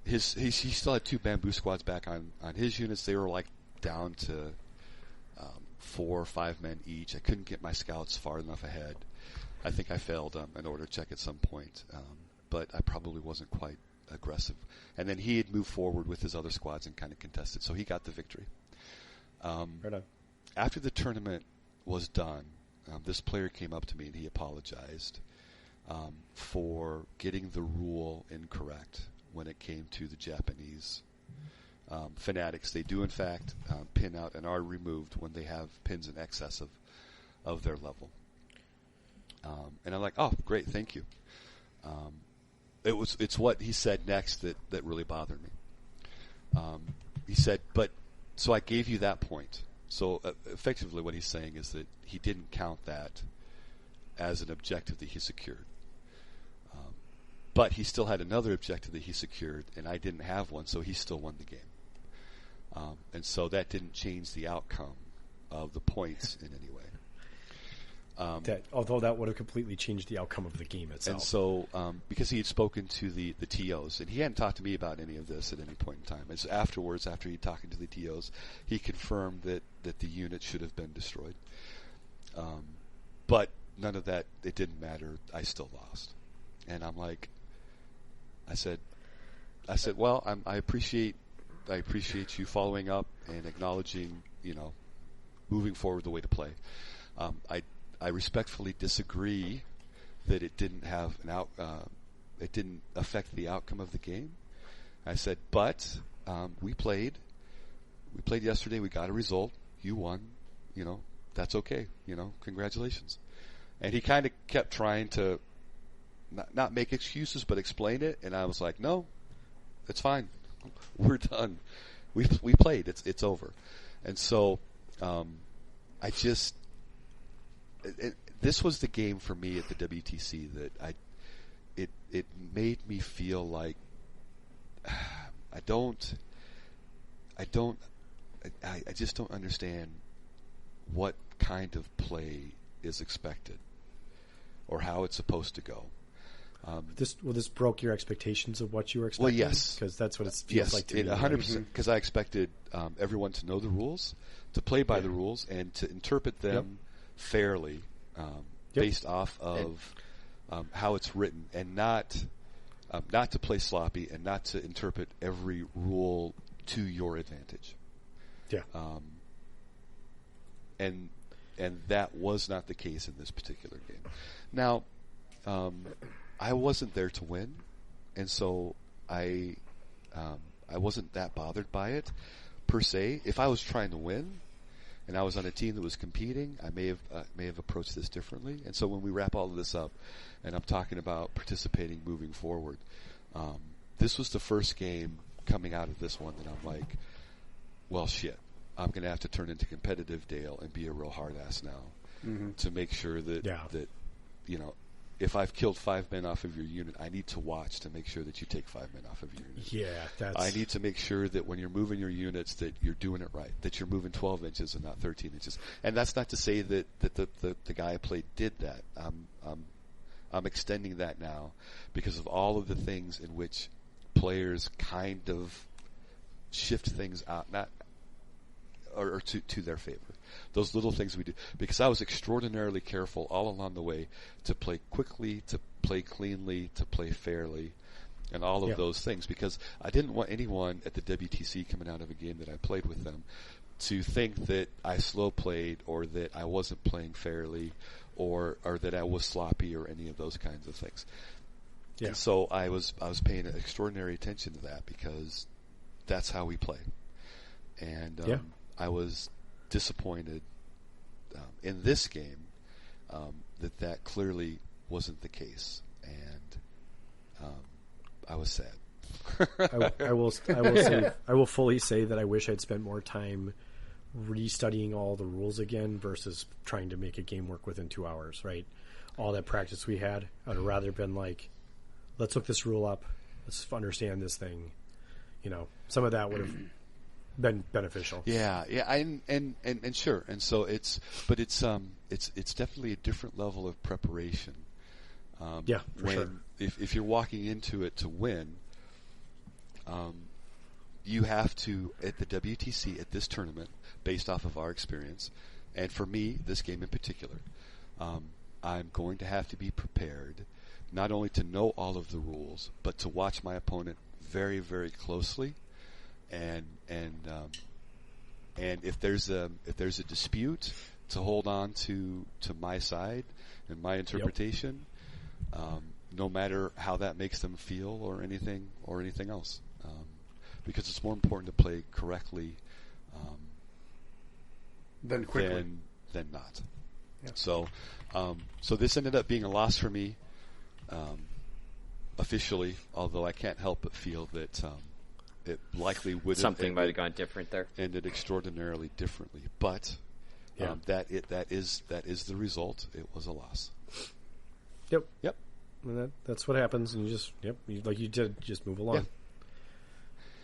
he still had 2 bamboo squads back on his units. They were like down to 4 or 5 men each. I couldn't get my scouts far enough ahead. I think I failed an order check at some point, but I probably wasn't quite aggressive. And then he had moved forward with his other squads and kind of contested, so he got the victory. Right on. After the tournament was done, this player came up to me and he apologized for getting the rule incorrect when it came to the Japanese fanatics. They do, in fact, pin out and are removed when they have pins in excess of their level. And I'm like, oh, great, thank you. It's what he said next that really bothered me. He said, so I gave you that point. So effectively what he's saying is that he didn't count that as an objective that he secured. But he still had another objective that he secured, and I didn't have one, so he still won the game. And so that didn't change the outcome of the points in any way. Although that would have completely changed the outcome of the game itself. And so, because he had spoken to the TOs, and he hadn't talked to me about any of this at any point in time. It's afterwards, after he'd talked to the TOs, he confirmed that the unit should have been destroyed. But none of that, it didn't matter. I still lost. And I'm like, I said, well, I appreciate you following up and acknowledging, moving forward the way to play. I respectfully disagree that it didn't have it didn't affect the outcome of the game. I said, but we played yesterday. We got a result. You won. That's okay. Congratulations. And he kind of kept trying to not make excuses, but explain it. And I was like, no, it's fine. We're done. we played. It's over. And so, this was the game for me at the WTC that it made me feel like I just don't understand what kind of play is expected or how it's supposed to go. This broke your expectations of what you were expecting? Well, yes. Because that's what it feels like to me. 100%, because I expected everyone to know the rules, to play by the rules, and to interpret them fairly based off of how it's written, and not to play sloppy and not to interpret every rule to your advantage. Yeah. And that was not the case in this particular game. Now, I wasn't there to win, and so I wasn't that bothered by it per se. If I was trying to win, and I was on a team that was competing, I may have approached this differently. And so when we wrap all of this up, and I'm talking about participating moving forward, this was the first game coming out of this one that I'm like, well, shit, I'm going to have to turn into competitive Dale and be a real hard ass now to make sure that if I've killed 5 men off of your unit, I need to watch to make sure that you take 5 men off of your unit. Yeah, I need to make sure that when you're moving your units that you're doing it right, that you're moving 12 inches and not 13 inches. And that's not to say that the guy I played did that. I'm extending that now because of all of the things in which players kind of shift things out, or to their favor. Those little things we do. Because I was extraordinarily careful all along the way to play quickly, to play cleanly, to play fairly, and all of those things. Because I didn't want anyone at the WTC coming out of a game that I played with them to think that I slow played or that I wasn't playing fairly or that I was sloppy or any of those kinds of things. Yeah. And so I was paying extraordinary attention to that because that's how we play. And I was disappointed in this game that clearly wasn't the case, and I was sad. I will fully say that I wish I'd spent more time restudying all the rules again versus trying to make a game work within 2 hours. Right, all that practice we had, I'd rather been like, let's look this rule up, let's understand this thing. Some of that would have been beneficial. Yeah, and sure, and so it's definitely a different level of preparation. For sure. If you're walking into it to win, you have to, at the WTC, at this tournament, based off of our experience, and for me, this game in particular, I'm going to have to be prepared not only to know all of the rules, but to watch my opponent very, very closely. And if there's a dispute, to hold on to my side and my interpretation, no matter how that makes them feel or anything else, because it's more important to play correctly than quickly than not. Yeah. So this ended up being a loss for me officially, although I can't help but feel that. It likely would something might have gone different there. Ended extraordinarily differently, but that is the result. It was a loss. Yep. And that's what happens, and you just like you did, just move along.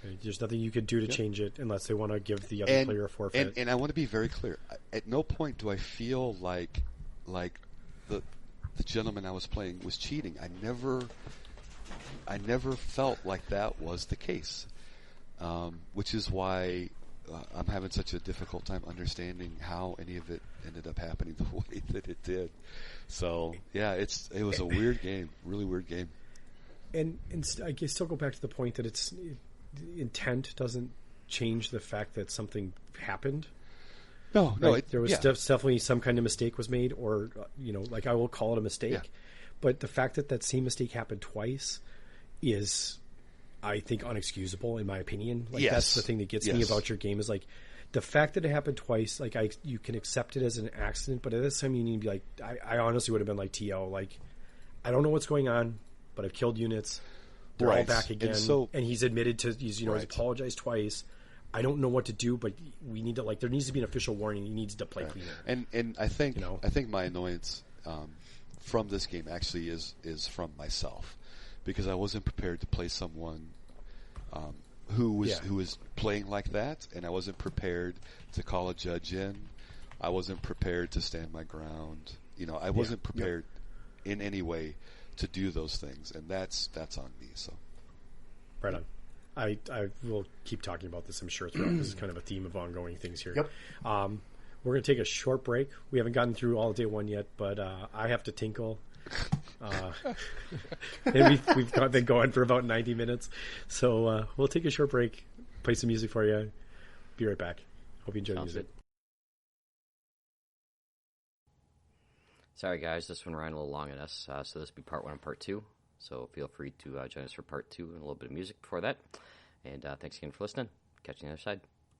Yeah. There's nothing you could do to change it unless they want to give the other player a forfeit. And I want to be very clear. At no point do I feel like the gentleman I was playing was cheating. I never felt like that was the case. Which is why I'm having such a difficult time understanding how any of it ended up happening the way that it did. So it was a weird game, really weird game. And I guess still go back to the point that intent doesn't change the fact that something happened. No, there was definitely some kind of mistake was made, or like I will call it a mistake. Yeah. But the fact that same mistake happened twice is, I think, unexcusable in my opinion. Like that's the thing that gets me about your game is like the fact that it happened twice. Like you can accept it as an accident, but at this time you need to be like, I honestly would have been like T.O. Like, I don't know what's going on, but I've killed units. They're all back again, and he's admitted to he's apologized twice. I don't know what to do, but we need to there needs to be an official warning. He needs to play cleaner. And I think I think my annoyance from this game actually is from myself, because I wasn't prepared to play someone who was playing like that, and I wasn't prepared to call a judge in. I wasn't prepared to stand my ground. I wasn't prepared in any way to do those things, and that's on me. So, right on. I will keep talking about this, I'm sure, throughout. This is kind of a theme of ongoing things here. Yep. We're going to take a short break. We haven't gotten through all day one yet, but I have to tinkle. And we've been going for about 90 minutes. So we'll take a short break, play some music for you. Be right back. Hope you enjoy the music. Good. Sorry, guys. This one ran a little long on us. So this will be part 1 and part 2. So feel free to join us for part 2 and a little bit of music before that. And thanks again for listening. Catch you on the other side.